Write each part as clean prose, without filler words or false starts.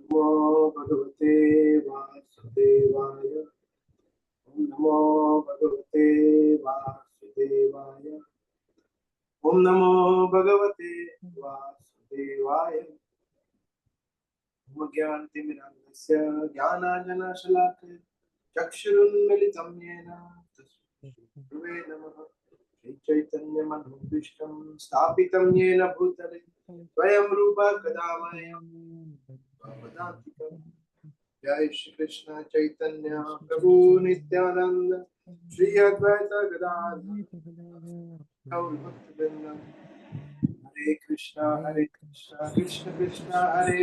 नमो भगवते वासुदेवाय। ओम नमो भगवते वासुदेवाय। ओम नमो भगवते वासुदेवाय। ओम ज्ञानतिमिरान्धस्य ज्ञानाञ्जनशलाकया चक्षुरुन्मिलितं येन तस्मै श्रीगुरुवे नमः। श्रीचैतन्यमनोभीष्टं स्थापितं येन भूतले स्वयं रूपा कदा मह्यं ददाति। जय श्री कृष्ण चैतन्य प्रभु नित्यानंद श्री अद्वैत गदाधर गौर भक्तवृंद। हरे कृष्णा कृष्ण कृष्ण हरे हरे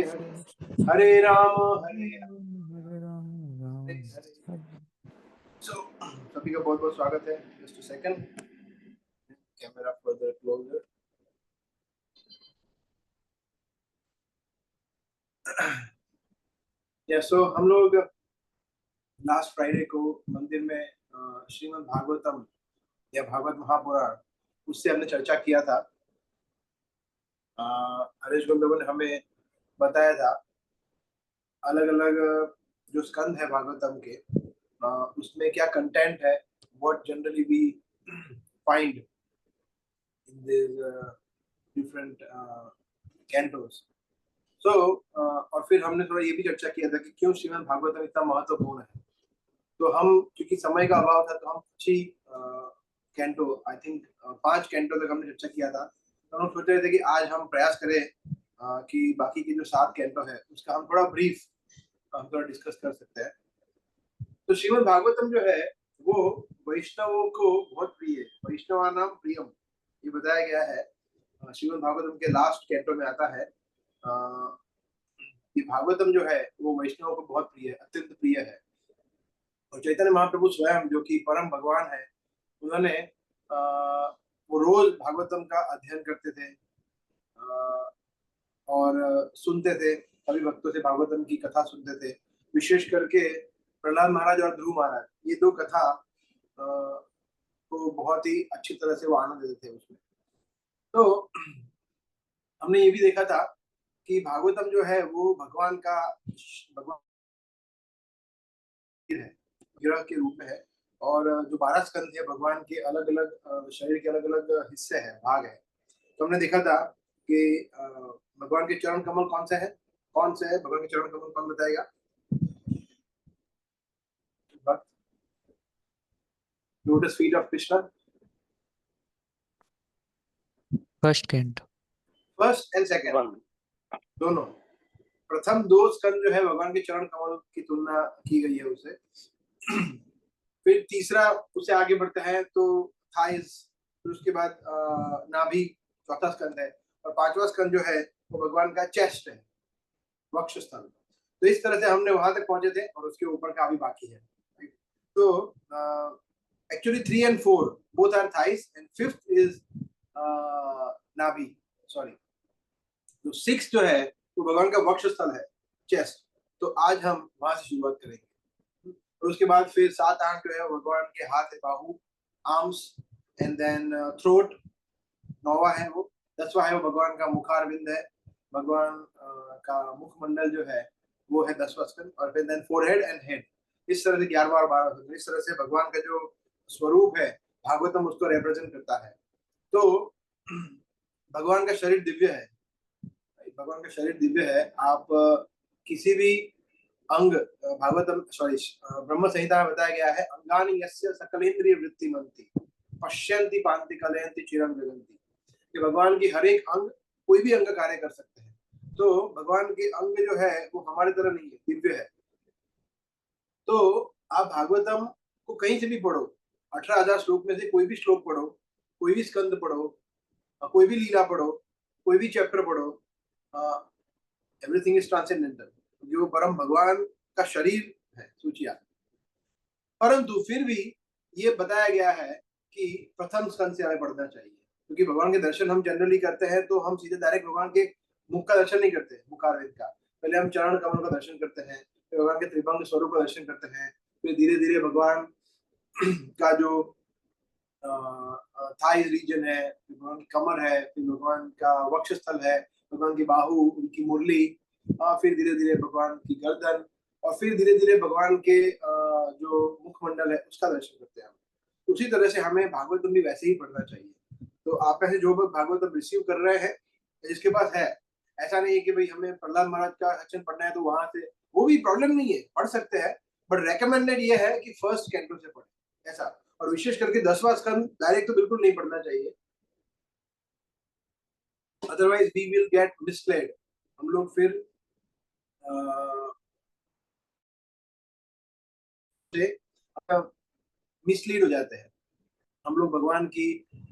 हरे राम हरे हरे। सभी का बहुत बहुत स्वागत है। Just a second, camera further closer. So हम लोग लास्ट फ्राइडे को मंदिर में श्रीमद् भागवतम या भागवत महापुराण उससे हमने चर्चा किया था। हरीश गोविंद ने हमें बताया था अलग अलग जो स्कंद है भागवतम के, उसमें क्या कंटेंट है, what generally we find in this different cantos. So और फिर हमने थोड़ा ये भी चर्चा किया था कि क्यों श्रीमद् भागवतम इतना महत्वपूर्ण है। तो हम क्योंकि समय का अभाव था तो हम कुछ ही कैंटो, आई थिंक 5 कैंटो तक हमने चर्चा किया था। तो हम सोच रहे थे कि आज हम प्रयास करें कि बाकी के जो 7 कैंटो है उसका हम थोड़ा ब्रीफ हम थोड़ा डिस्कस कर सकते हैं। तो श्रीमद् भागवतम जो है वो वैष्णवों को बहुत प्रिय है, वैष्णवानाम प्रियम ये बताया गया है। श्रीमद् भागवतम के लास्ट कैंटो में आता है कि भागवतम जो है वो वैष्णवों को बहुत प्रिय है, अत्यंत प्रिय है। और चैतन्य महाप्रभु स्वयं जो कि परम भगवान है, उन्होंने वो रोज भागवतम का अध्ययन करते थे और सुनते थे, सभी भक्तों से भागवतम की कथा सुनते थे। विशेष करके प्रहलाद महाराज और ध्रुव महाराज, ये 2 कथा को बहुत ही अच्छी तरह से वो आनंद देते थे उसमें। तो हमने ये भी देखा था कि भागवतम जो है वो भगवान है, विग्रह के रूप में है। और जो 12 स्कंद है भगवान के अलग अलग शरीर के अलग अलग हिस्से हैं, भाग है। तो हमने देखा था कि भगवान के चरण कमल कौन से है, भगवान के चरण कमल कौन बताएगा? Lotus feet of Krishna, first canto, first and second दोनों। प्रथम 2 स्कंद जो है भगवान के चरण कमल की तुलना की गई है उसे। फिर तीसरा उससे आगे बढ़ता है तो थाइस, फिर उसके बाद नाभि चौथा स्कंद है, और 5वां स्कंद जो है वो भगवान का चेस्ट है, वक्षस्थल। तो इस तरह से हमने वहां तक पहुंचे थे और उसके ऊपर का अभी बाकी है। तो actually 3 and 4 both are thighs and 5th is नाभि, सॉरी। तो 6 जो है वो भगवान का वक्षस्थल है, चेस्ट। तो आज हम वहां से शुरुआत करेंगे। और उसके बाद फिर 7 8 जो है भगवान के हाथ है, बाहु, आर्म्स, एंड देन थ्रोट, 9वां है वो। 10वां है वो भगवान का मुखारविंद है, भगवान का मुखमंडल जो है वो है 10वां स्कंद। और फिर देन फोरहेड एंड हेड, इस तरह से 11वां और 12वां स्कंद। इस तरह से भगवान का जो स्वरूप है भागवतम उसको रिप्रेजेंट करता है। तो भगवान का शरीर दिव्य है, भगवान का शरीर दिव्य है। आप किसी भी अंग, भागवतम सॉरी ब्रह्म संहिता में बताया गया है, अंगानि यस्य सकलेन्द्रिय वृत्तिमन्ति पश्यन्ति पान्ति कलयन्ति चिरं गगन्ति, कि भगवान की हर एक अंग, कोई भी अंग कार्य कर सकते हैं। तो भगवान के अंग जो है वो हमारे तरह नहीं है, दिव्य है। तो आप भागवतम को कहीं से भी पढ़ो, 18,000 श्लोक में से कोई भी श्लोक पढ़ो, कोई भी स्कंद पढ़ो, कोई भी लीला पढ़ो, कोई भी चैप्टर पढ़ो, एवरीथिंग इज ट्रांसेंडेंटल, जो परम भगवान का शरीर है, सूचिया। परंतु फिर भी ये बताया गया है कि प्रथम स्कंद से हमें पढ़ना चाहिए, क्योंकि भगवान के दर्शन हम जनरली करते हैं तो हम सीधे डायरेक्ट भगवान के मुख का दर्शन नहीं करते, मुखारविंद का। पहले हम चरण कमल का दर्शन करते हैं, फिर भगवान के त्रिभंग स्वरूप का दर्शन करते हैं, फिर धीरे धीरे भगवान का जो थाइज रीजन है, भगवान की कमर है, फिर भगवान का वक्षस्थल है, भगवान की बाहु, उनकी मुरली, फिर धीरे धीरे भगवान की गर्दन, और फिर धीरे धीरे भगवान के जो मुखमंडल है उसका दर्शन करते हैं हम। उसी तरह से हमें भागवतम भी वैसे ही पढ़ना चाहिए। तो आप में से जो लोग भागवतम रिसीव कर रहे हैं, जिसके पास है, ऐसा नहीं है कि भाई हमें प्रहलाद महाराज का सचन पढ़ना है तो वहां से, वो भी प्रॉब्लम नहीं है, पढ़ सकते हैं, बट रेकमेंडेड ये है कि फर्स्ट कैंटो से पढ़े ऐसा। और विशेष करके 10वां स्कंद डायरेक्ट तो बिल्कुल नहीं पढ़ना चाहिए, otherwise we will get misled. हम लोग फिर मिसलीड हो जाते हैं। हम लोग भगवान की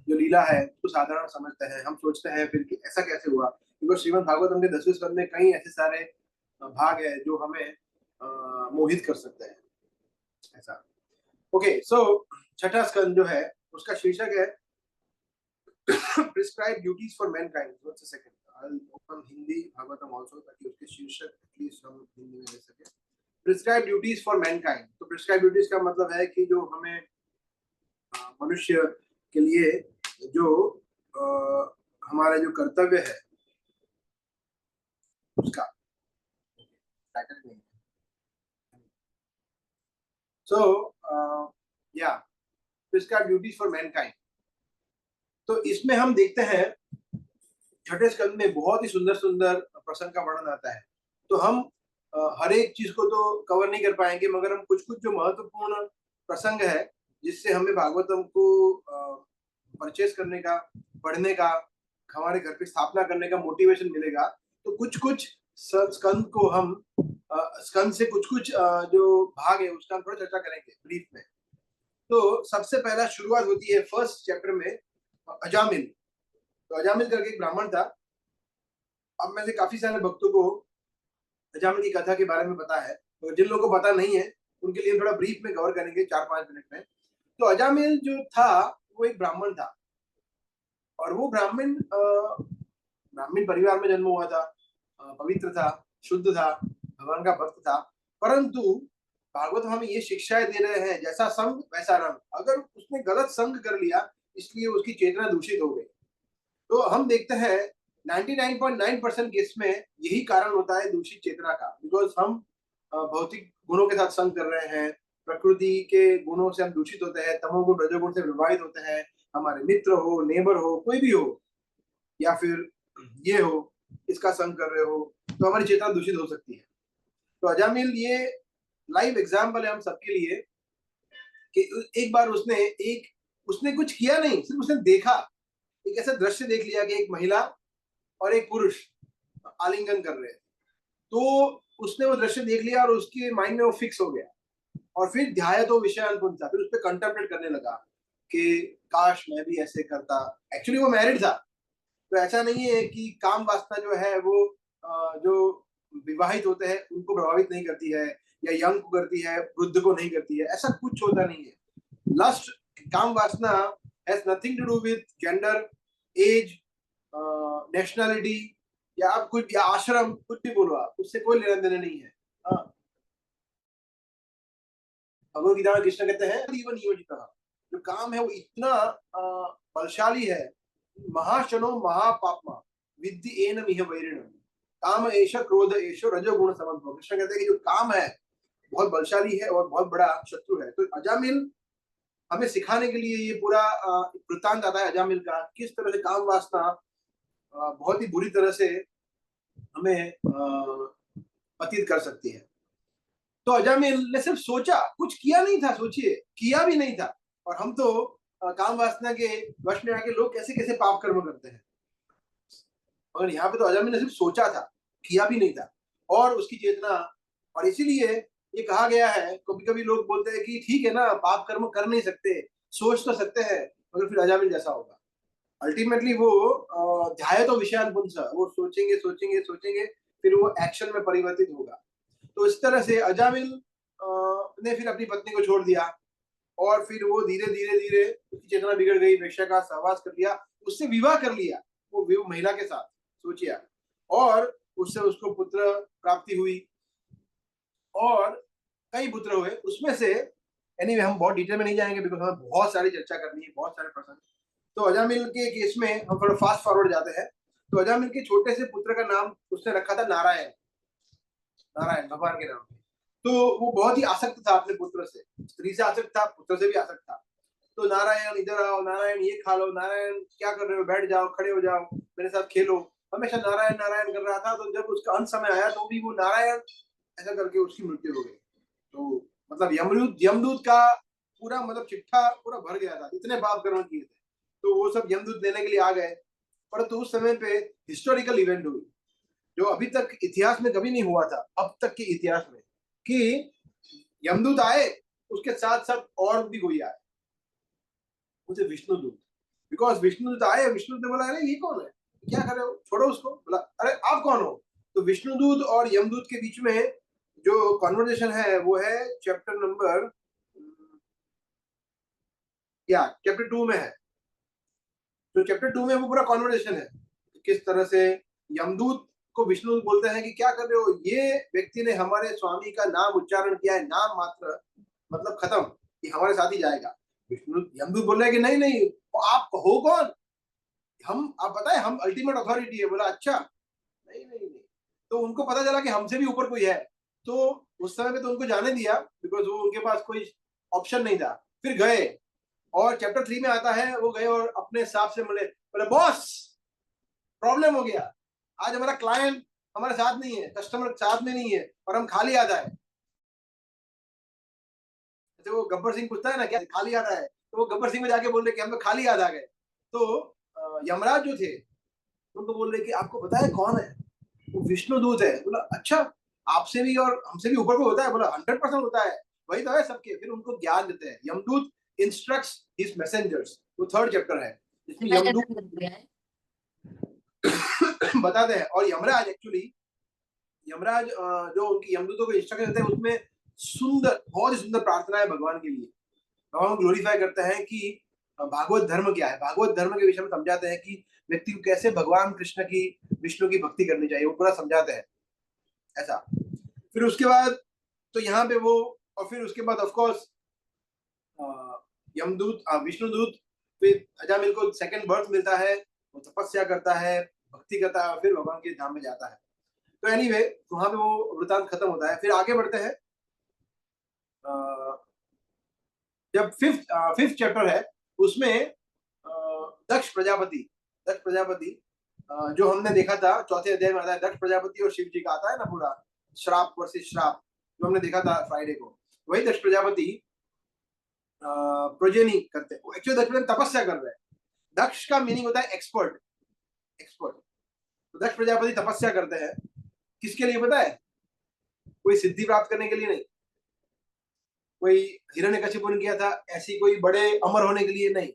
जो लीला है उसको साधारण समझते हैं, हम सोचते हैं फिर कि ऐसा कैसे हुआ, क्योंकि श्रीमद् भागवतम के 10वें स्कंद में कई ऐसे सारे भाग है जो हमें मोहित कर सकते हैं ऐसा। ओके, सो छठा स्कंद जो है उसका शीर्षक है prescribe duties for Mankind. Just a second, I will open Hindi Bhagavatam also, ताकि उसके शीर्षक एटलीस्ट हम हिंदी में ले सके। प्रिस्क्राइब ड्यूटीज फॉर मैनकाइंड, तो प्रिस्क्राइब ड्यूटीज का मतलब है कि जो हमें मनुष्य के लिए जो हमारा जो कर्तव्य है उसका सो या प्रिस्क्राइब ड्यूटीज फॉर मैनकाइंड। तो इसमें हम देखते हैं छठे स्कंद में बहुत ही सुंदर सुंदर प्रसंग का वर्णन आता है। तो हम हर एक चीज को तो कवर नहीं कर पाएंगे, मगर हम कुछ कुछ जो महत्वपूर्ण प्रसंग है जिससे हमें भागवतम को परचेस करने का, पढ़ने का, हमारे घर पे स्थापना करने का मोटिवेशन मिलेगा, तो कुछ कुछ स्कंद को हम स्कंद से कुछ कुछ जो भाग है उसका हम थोड़ा चर्चा करेंगे ब्रीफ में। तो सबसे पहला शुरुआत होती है फर्स्ट चैप्टर में अजामिल। तो अजामिल करके एक ब्राह्मण था। अब में से काफी सारे भक्तों को अजामिल की कथा के बारे में पता है, तो जिन लोगों को पता नहीं है उनके लिए थोड़ा ब्रीफ में कवर करेंगे 4-5 मिनट में। तो अजामिल जो था वो एक ब्राह्मण था, और वो ब्राह्मण ब्राह्मण परिवार में जन्म हुआ था, पवित्र था, शुद्ध था, भगवान का भक्त था। परंतु भागवत हमें ये शिक्षाएं दे रहे हैं, जैसा संग वैसा रंग। अगर उसने गलत संग कर लिया इसलिए उसकी चेतना दूषित हो गई। तो हम देखते हैं 99.9% केस में यही कारण होता है दूषित चेतना का, बिकॉज हम भौतिक गुणों के साथ संग कर रहे हैं, प्रकृति के गुणों से हम दूषित होते हैं, तमोगुण रजोगुण से प्रभावित होते हैं। हमारे मित्र हो, नेबर हो, कोई भी हो, या फिर ये हो, इसका संग कर रहे हो, तो हमारी चेतना दूषित हो सकती है। तो अजामिल ये लाइव एग्जाम्पल है हम सबके लिए कि एक बार उसने कुछ किया नहीं, सिर्फ उसने देखा, एक ऐसा दृश्य देख लिया कि एक महिला और एक पुरुष आलिंगन कर रहे हैं। तो उसने वो दृश्य देख लिया और उसके माइंड में वो फिक्स हो गया, और फिर ध्याय तो विषयानुपुन था, फिर उस पर कंटेम्पलेट करने लगा कि काश मैं भी ऐसे करता। एक्चुअली वो मैरिड था, तो ऐसा नहीं है कि काम वासना जो है वो जो विवाहित होते हैं उनको प्रभावित नहीं करती है, या यंग को करती है, वृद्ध को नहीं करती है, ऐसा कुछ होता नहीं है। लस्ट, काम वासना has nothing to do with gender, age, nationality, या आप कुछ, या आश्रम, कुछ भी बोलो आप, उससे कोई लेना देना नहीं है। भगवद गीता में कृष्ण कहते हैं जीवन नियोजित, जो काम है वो इतना बलशाली है, महाशनो महापापमा विद्धि एनम इह वैरिणम, काम एष क्रोध एष रजोगुण समन्वय। कृष्ण कहते हैं कि जो काम है बहुत बलशाली है और बहुत बड़ा शत्रु है। तो अजामिल हमें सिखाने के लिए ये पूरा वृत्तांत आता है अजामिल का, किस तरह से काम वासना बहुत ही बुरी तरह से हमें पतित कर सकती है। तो अजामिल ने सिर्फ सोचा, कुछ किया नहीं था, सोचिए, किया भी नहीं था। और हम तो काम वासना के वश में आके लोग कैसे कैसे पाप कर्म करते हैं, मगर यहाँ पे तो अजामिल ने सिर्फ सोचा था, किया भी नहीं था, और उसकी चेतना। और इसीलिए ये कहा गया है, कभी कभी लोग बोलते हैं कि ठीक है ना, पाप कर्म कर नहीं सकते, सोच तो सकते हैं, मगर फिर अजामिल जैसा होगा। अल्टीमेटली वो ध्याय तो विषयानुपुंस, वो सोचेंगे सोचेंगे सोचेंगे, फिर वो एक्शन में परिवर्तित होगा। तो इस तरह से अजामिल ने फिर अपनी पत्नी को छोड़ दिया, और फिर वो धीरे धीरे धीरे उसकी चेतना बिगड़ गई, वेश्या का सहवास कर लिया, उससे विवाह कर लिया, वो महिला के साथ, सोचिए। और उससे उसको पुत्र प्राप्ति हुई, और कई पुत्र हुए उसमें से। एनीवे, हम बहुत डिटेल में नहीं जाएंगे बिकॉज हमें बहुत सारी चर्चा करनी है, बहुत सारे प्रसंग। तो अजामिल के केस में हम थोड़ा फास्ट फॉरवर्ड जाते हैं। तो अजामिल के छोटे से पुत्र का नाम उसने रखा था नारायण। नारायण भगवान के नाम पे। तो वो बहुत ही आसक्त था अपने पुत्र से, स्त्री से आसक्त था, पुत्र से भी आसक्त था। तो नारायण इधर आओ, नारायण ये खा लो, नारायण क्या कर रहे हो, बैठ जाओ, खड़े हो जाओ, मेरे साथ खेलो, हमेशा नारायण नारायण कर रहा था। तो जब उसका अंत समय आया तो भी वो नारायण ऐसा करके उसकी मृत्यु हो गई। तो मतलब यमदूत का पूरा मतलब चिट्ठा पूरा भर गया था, इतने पाप कर्म किए थे। तो वो सब यमदूत लेने के लिए आ गए। परंतु उस समय पे हिस्टोरिकल इवेंट हुई जो अभी तक इतिहास में कभी नहीं हुआ था, अब तक के इतिहास में, कि यमदूत आए, उसके साथ साथ और भी कोई आए, उसे विष्णुदूत। बिकॉज विष्णुदूत आए, विष्णुदूत ने बोला अरे ये कौन है, क्या कर रहे हो, छोड़ो उसको। बोला अरे आप कौन हो। तो विष्णुदूत और यमदूत के बीच में जो कॉन्वर्जेशन है वो है चैप्टर नंबर या चैप्टर 2 में है। तो चैप्टर 2 में वो पूरा कॉन्वर्जेशन है, किस तरह से यमदूत को विष्णु बोलते हैं कि क्या कर रहे हो, ये व्यक्ति ने हमारे स्वामी का नाम उच्चारण किया है, नाम मात्र, मतलब खत्म, कि हमारे साथ ही जाएगा। विष्णु यमदूत बोल रहे हैं कि नहीं नहीं, आप हो कौन, हम, आप बताए हम अल्टीमेट अथॉरिटी है। बोला अच्छा, नहीं नहीं नहीं। तो उनको पता चला कि हमसे भी ऊपर कोई है। तो उस समय पे तो उनको जाने दिया, बिकॉज वो उनके पास कोई ऑप्शन नहीं था। फिर गए, और चैप्टर 3 में आता है वो गए और अपने हिसाब से मिले, बोले बॉस प्रॉब्लम हो गया, आज हमारा क्लाइंट हमारे साथ नहीं है, कस्टमर साथ में नहीं है, और हम खाली आ जाए। जैसे वो गब्बर सिंह पूछता है ना क्या खाली याद आया है, तो वो गब्बर सिंह में जाके बोल रहे कि हम लोग खाली याद आ गए। तो यमराज जो थे उनको बोल रहे कि आपको पता है कौन है, वो विष्णुदूत है। बोला अच्छा, आपसे भी और हमसे भी ऊपर को होता है। बोला 100% होता है, वही तो है सबके। फिर उनको ज्ञान देते हैं, यमदूत इंस्ट्रक्ट्स हिज मैसेंजर्स। वो 3rd चैप्टर है जिसमें यमदूत बताते हैं। और यमराज एक्चुअली, यमराज जो उनकी यमदूतों को इंस्ट्रक्शन देते हैं उसमें सुंदर, बहुत ही सुंदर प्रार्थना है भगवान के लिए। भगवान को ग्लोरीफाई करते हैं कि भागवत धर्म क्या है, भागवत धर्म के विषय में समझाते हैं कि व्यक्ति को कैसे भगवान कृष्ण की, विष्णु की भक्ति करनी चाहिए, वो पूरा समझाते हैं ऐसा। फिर उसके बाद तो यहाँ पे वो, और फिर उसके बाद ऑफ कोर्स यमदूत, विष्णुदूत, फिर अजामिल को सेकंड बर्थ मिलता है, वो तपस्या करता है, भक्ति करता है, और फिर भगवान के धाम में जाता है। तो एनीवे वहां पे वो वृतांत खत्म होता है। फिर आगे बढ़ते हैं, जब फिफ्थ चैप्टर है उसमें दक्ष प्रजापति, दक्ष प्रजापति जो हमने देखा था चौथे अध्याय में आता है, दक्ष प्रजापति और शिव जी का आता है ना पूरा श्राप वर्सेस श्राप, जो हमने देखा था फ्राइडे को। वही दक्ष प्रजापति प्रोजेनी करते हैं, एक्चुअली दक्ष प्रजापति तपस्या कर रहे हैं। दक्ष का मीनिंग होता है एक्सपर्ट, एक्सपर्ट। तो दक्ष प्रजापति तपस्या करते हैं, किसके लिए पता है, कोई सिद्धि प्राप्त करने के लिए नहीं, कोई हिरण्यकशिपु ने किया था ऐसी कोई बड़े अमर होने के लिए नहीं,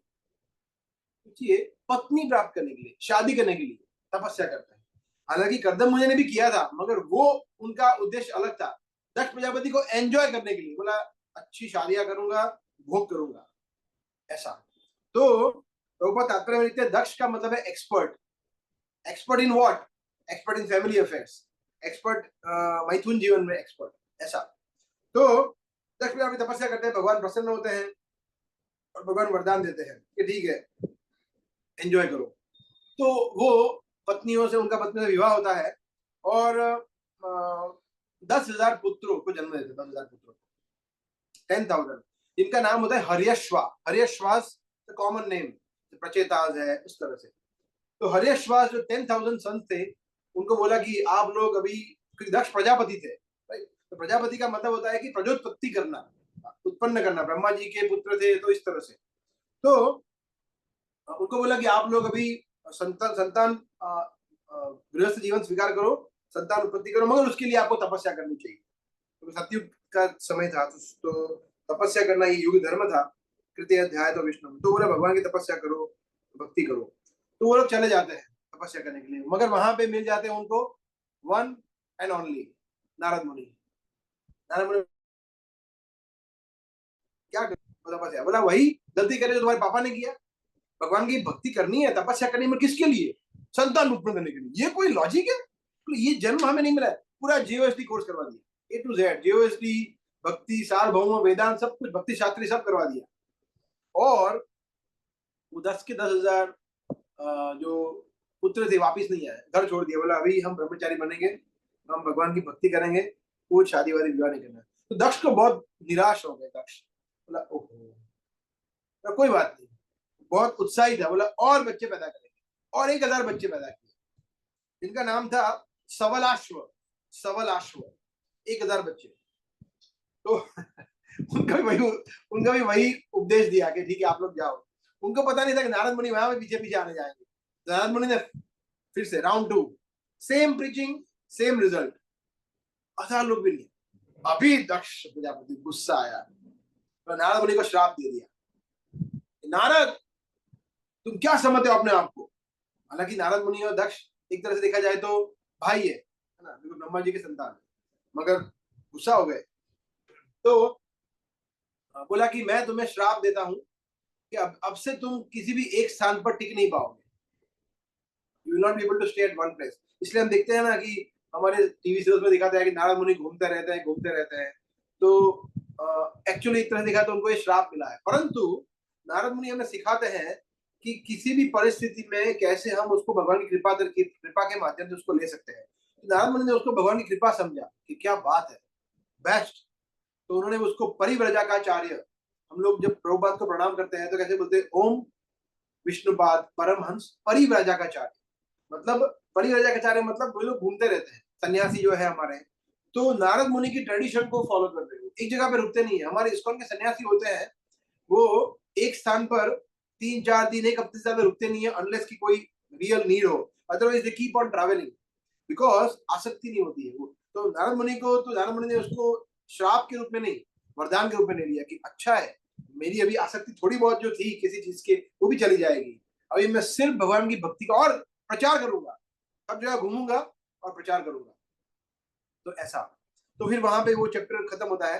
सोचिए पत्नी प्राप्त करने के लिए, शादी करने के लिए तपस्या करते हैं। हालांकि कर्दम मुनि ने भी किया था, मगर वो उनका उद्देश्य अलग था। दक्ष प्रजापति को एंजॉय करने के लिए, बोला अच्छी शादियां करूंगा, भोग करूंगा, ऐसा। तो प्रभुपाद तात्पर्य में लिखते हैं दक्ष का मतलब है expert. Expert in what, expert in family affairs, expert मैथुन जीवन में एक्सपर्ट, ऐसा। तो दक्ष प्रजापति तपस्या करते हैं, भगवान प्रसन्न होते हैं और भगवान वरदान देते हैं कि ठीक है एंजॉय करो। तो वो पत्नियों से, उनका पत्नी से विवाह होता है, और 10,000 पुत्रों को जन्म देते, 10,000 पुत्रों को, 10,000, जिनका नाम होता है हर्यश्वा। हर्यश्वास कॉमन नेम, प्रचेताज है उस तरह से। तो हर्यश्वास जो 10,000 संत थे, उनको बोला कि आप लोग अभी, दक्ष प्रजापति थे, तो प्रजापति का मतलब होता है कि प्रजोत्पत्ति करना, उत्पन्न करना, ब्रह्मा जी के पुत्र थे, तो इस तरह से। तो उनको बोला कि आप लोग अभी संतान गृहस्थ जीवन स्वीकार करो, संतान उत्पत्ति करो, मगर उसके लिए आपको तपस्या करनी चाहिए। तो सतयुग का समय था, तो तपस्या करना ये युग धर्म था, कृत्य अध्याय तो विष्णु। तो बोला भगवान की तपस्या करो, भक्ति करो। तो वो लोग चले जाते हैं तपस्या करने के लिए, मगर वहां पे मिल जाते हैं उनको वन एंड ओनली नारद मुनि। नारद मुनि क्या तपस्या, बोला वही गलती करे जो तुम्हारे पापा ने किया। भगवान की भक्ति करनी है, तपस्या करनी है, किसके लिए, संतान उत्पन्न करने के लिए। ये कोई लॉजिक है, तो ये जन्म हमें नहीं मिला है। पूरा जीओएसडी कोर्स करवा दिया, A to Z, जीओएसडी, भक्ति सार्वभौम वेदांत, सब कुछ, भक्ति शास्त्री सब करवा दिया। और वो 10 के 10,000 जो पुत्र थे वापिस नहीं आए, घर छोड़ दिया। बोला अभी हम ब्रह्मचारी बनेंगे, हम भगवान की भक्ति करेंगे, वो शादी वादी विवाह नहीं करना। तो दक्ष को बहुत निराश हो गए। दक्ष बोला ओहो, तो कोई बात नहीं, बहुत उत्साही था, बोला और बच्चे पैदा करेंगे, और 1000 बच्चे पैदा किए, जिनका नाम था सवलाश्व। सवलाश्व 1000 बच्चे। तो उनका भी वही उपदेश दिया कि ठीक है आप लोग जाओ। उनको पता नहीं था कि नारद मुनि वहां पे पीछे पीछे आने जाएंगे। नारद मुनि ने फिर से round 2, same preaching, same result, 1000 लोग भी नहीं। अभी दक्ष प्रजापति गुस्सा आया, तो नारद मुनि को श्राप दे दिया, नारद तुम क्या समझते हो अपने आप को। हालांकि नारद मुनि और दक्ष एक तरह से देखा जाए तो भाई है ना, बिल्कुल ब्रह्मा जी के संतान है, मगर गुस्सा हो गए। तो बोला कि मैं तुम्हें श्राप देता हूं कि अब से तुम किसी भी एक स्थान पर टिक नहीं पाओगे, you will not be able to stay at one place. इसलिए हम देखते हैं ना कि हमारे टीवी सीरीज में दिखाता है कि नारद मुनि घूमते रहते हैं। तो एक्चुअली एक तरह से देखा तो उनको ये श्राप मिला है, परंतु नारद मुनि हमें सिखाते हैं कि किसी भी परिस्थिति में कैसे हम उसको भगवान की कृपा के माध्यम से उसको ले सकते हैं। तो नारद मुनि ने उसको भगवान की कृपा समझा कि क्या बात है, बेस्ट। तो उन्होंने उसको परिव्रजाकाचार्य, हम लोग जब प्रभुपाद को प्रणाम करते हैं तो कैसे बोलते हैं, ओम विष्णुपाद परमहंस परिव्रजाकाचार्य। मतलब परिव्रजाकाचार्य मतलब वो लोग घूमते रहते हैं, सन्यासी जो है हमारे। तो नारद मुनि की ट्रेडिशन को फॉलो करते हैं, एक जगह पे रुकते नहीं है। हमारे इस्कॉन के सन्यासी होते हैं, वो एक स्थान पर 3-4 दिन, एक हफ्ते से ज्यादा रुकते नहीं है, अनलेस की कोई रियल नीड हो, otherwise they keep on travelling, because आसक्ति नहीं होती है वो। तो नारद मुनि ने उसको श्राप के रूप में नहीं, वरदान के रूप में ले लिया कि अच्छा है, मेरी अभी आसक्ति थोड़ी बहुत जो थी किसी चीज के, वो भी चली जाएगी। अभी मैं सिर्फ भगवान की भक्ति का और प्रचार करूंगा, सब जगह घूमूंगा और प्रचार करूंगा। तो ऐसा, तो फिर वहां पे वो चैप्टर खत्म होता है।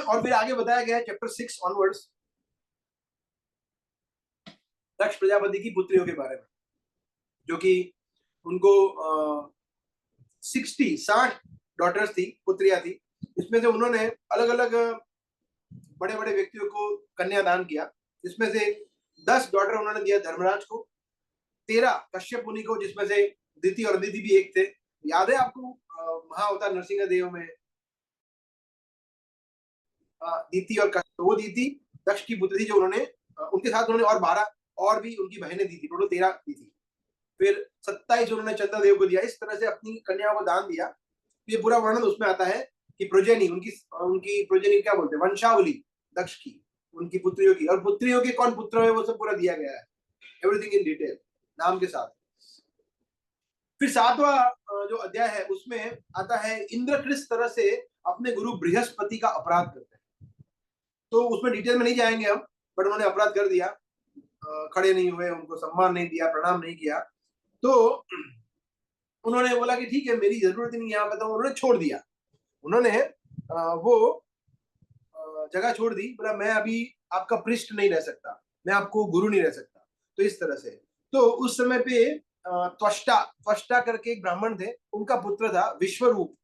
और फिर आगे बताया गया है चैप्टर 6 ऑनवर्ड्स दक्ष प्रजापति की पुत्रियों के बारे में, जो कि उनको 60 डॉटर्स थी, पुत्रियां थी। इसमें से उन्होंने अलग अलग बड़े बड़े व्यक्तियों को कन्यादान किया। इसमें से 10 डॉटर उन्होंने दिया धर्मराज को, 13 कश्यप मुनि को, जिसमें से दिति और अदिति भी एक थे। याद है आपको महाअवतार नरसिंह देव में दिति और तो वो दिति दक्ष की पुत्री थी, जो उन्होंने उनके साथ उन्होंने और 12 और भी उनकी बहनें दी थी, टोटल 13 दी थी। फिर 27 उन्होंने चंद्रदेव को दिया। इस तरह से अपनी कन्याओं को दान दिया। ये पूरा वर्णन उसमें आता है कि प्रोजेनी, उनकी प्रोजेनी क्या बोलते हैं, वंशावली दक्ष की, उनकी पुत्रियों की, और पुत्रियों के कौन पुत्र है वो सब पूरा दिया गया है, एवरीथिंग इन डिटेल नाम के साथ। फिर 7वां जो अध्याय है उसमें आता है इंद्र किस तरह से अपने गुरु बृहस्पति का अपराध करते हैं। तो उसमें डिटेल में नहीं जाएंगे हम, बट उन्होंने अपराध कर दिया, खड़े नहीं हुए, उनको सम्मान नहीं दिया, प्रणाम नहीं किया। तो उन्होंने बोला कि ठीक है, मेरी जरूरत नहीं यहाँ पे, तो उन्होंने छोड़ दिया। उन्होंने वो जगह छोड़ दी, बोला मैं अभी आपका पृष्ठ नहीं रह सकता, मैं आपको गुरु नहीं रह सकता। तो इस तरह से, तो उस समय पे त्वष्टा करके एक ब्राह्मण थे, उनका पुत्र था विश्वरूप।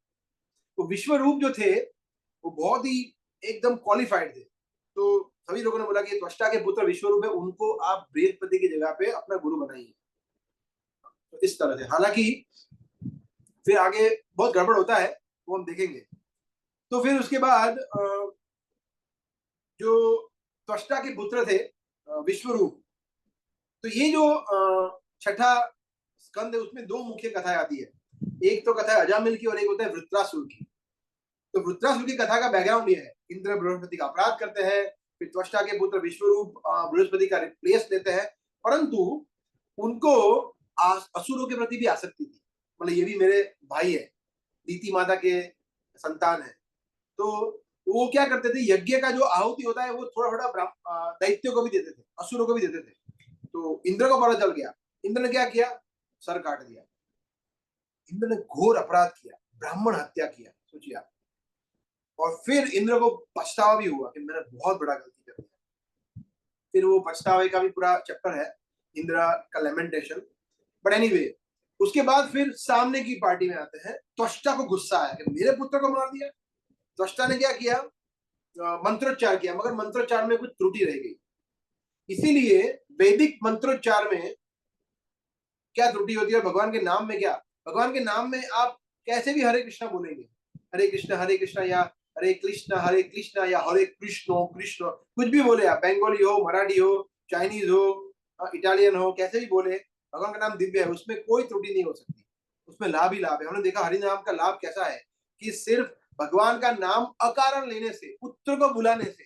तो विश्वरूप जो थे वो बहुत ही एकदम क्वालिफाइड थे। तो सभी लोगों ने बोला कि त्वष्टा के पुत्र विश्वरूप है, उनको आप बृहस्पति की जगह पे अपना गुरु बनाइए। तो इस तरह से, हालांकि फिर आगे बहुत गड़बड़ होता है, वो हम देखेंगे। तो फिर उसके बाद जो त्वष्टा के पुत्र थे विश्वरूप, तो ये जो 6ठा स्कंद है उसमें 2 मुख्य कथाएं आती है। एक तो कथा है अजामिल की और एक होता है वृत्रासुर की। तो वृत्रासुर की कथा का बैकग्राउंड ये है, इंद्र बृहस्पति का अपराध करते हैं, फिर त्वष्टा के पुत्र विश्वरूप बृहस्पति का रिप्लेस लेते हैं, परंतु उनको असुरों के प्रति भी आसक्ति थी, मतलब ये भी मेरे भाई है, दीति माता के संतान है। तो वो क्या करते थे, यज्ञ का जो आहुति होता है वो थोड़ा थोड़ा दैत्यों को भी देते थे, असुरों को भी देते थे। तो इंद्र को पता चल गया, इंद्र ने क्या किया, सर काट दिया। इंद्र ने घोर अपराध किया, ब्राह्मण हत्या किया, सोचिए आप। और फिर इंद्र को पछतावा भी हुआ कि मैंने बहुत बड़ा गलती कर दिया। फिर वो पछतावे का भी पूरा चैप्टर है, इंद्र का लेमेंटेशन। बट एनीवे, उसके बाद फिर सामने की पार्टी में आते हैं, त्वष्टा को गुस्सा आया कि मेरे पुत्र को मार दिया। त्वष्टा ने क्या किया, मंत्रोच्चार किया, मगर मंत्रोच्चार में कुछ त्रुटि रह गई। इसीलिए वैदिक मंत्रोच्चार में क्या त्रुटि होती है, भगवान के नाम में क्या, भगवान के नाम में आप कैसे भी हरे कृष्णा बोलेंगे, हरे कृष्णा या हरे कृष्णा या हरे कृष्ण कृष्ण, कुछ भी बोले आप, बंगाली हो, मराठी हो, चाइनीज हो, इटालियन हो, कैसे भी बोले, भगवान का नाम दिव्य है, उसमें कोई त्रुटि नहीं हो सकती, उसमें लाभ ही लाभ है। हमने देखा हरि नाम का लाभ कैसा है कि सिर्फ भगवान का नाम अकारण लेने से, पुत्र को बुलाने से,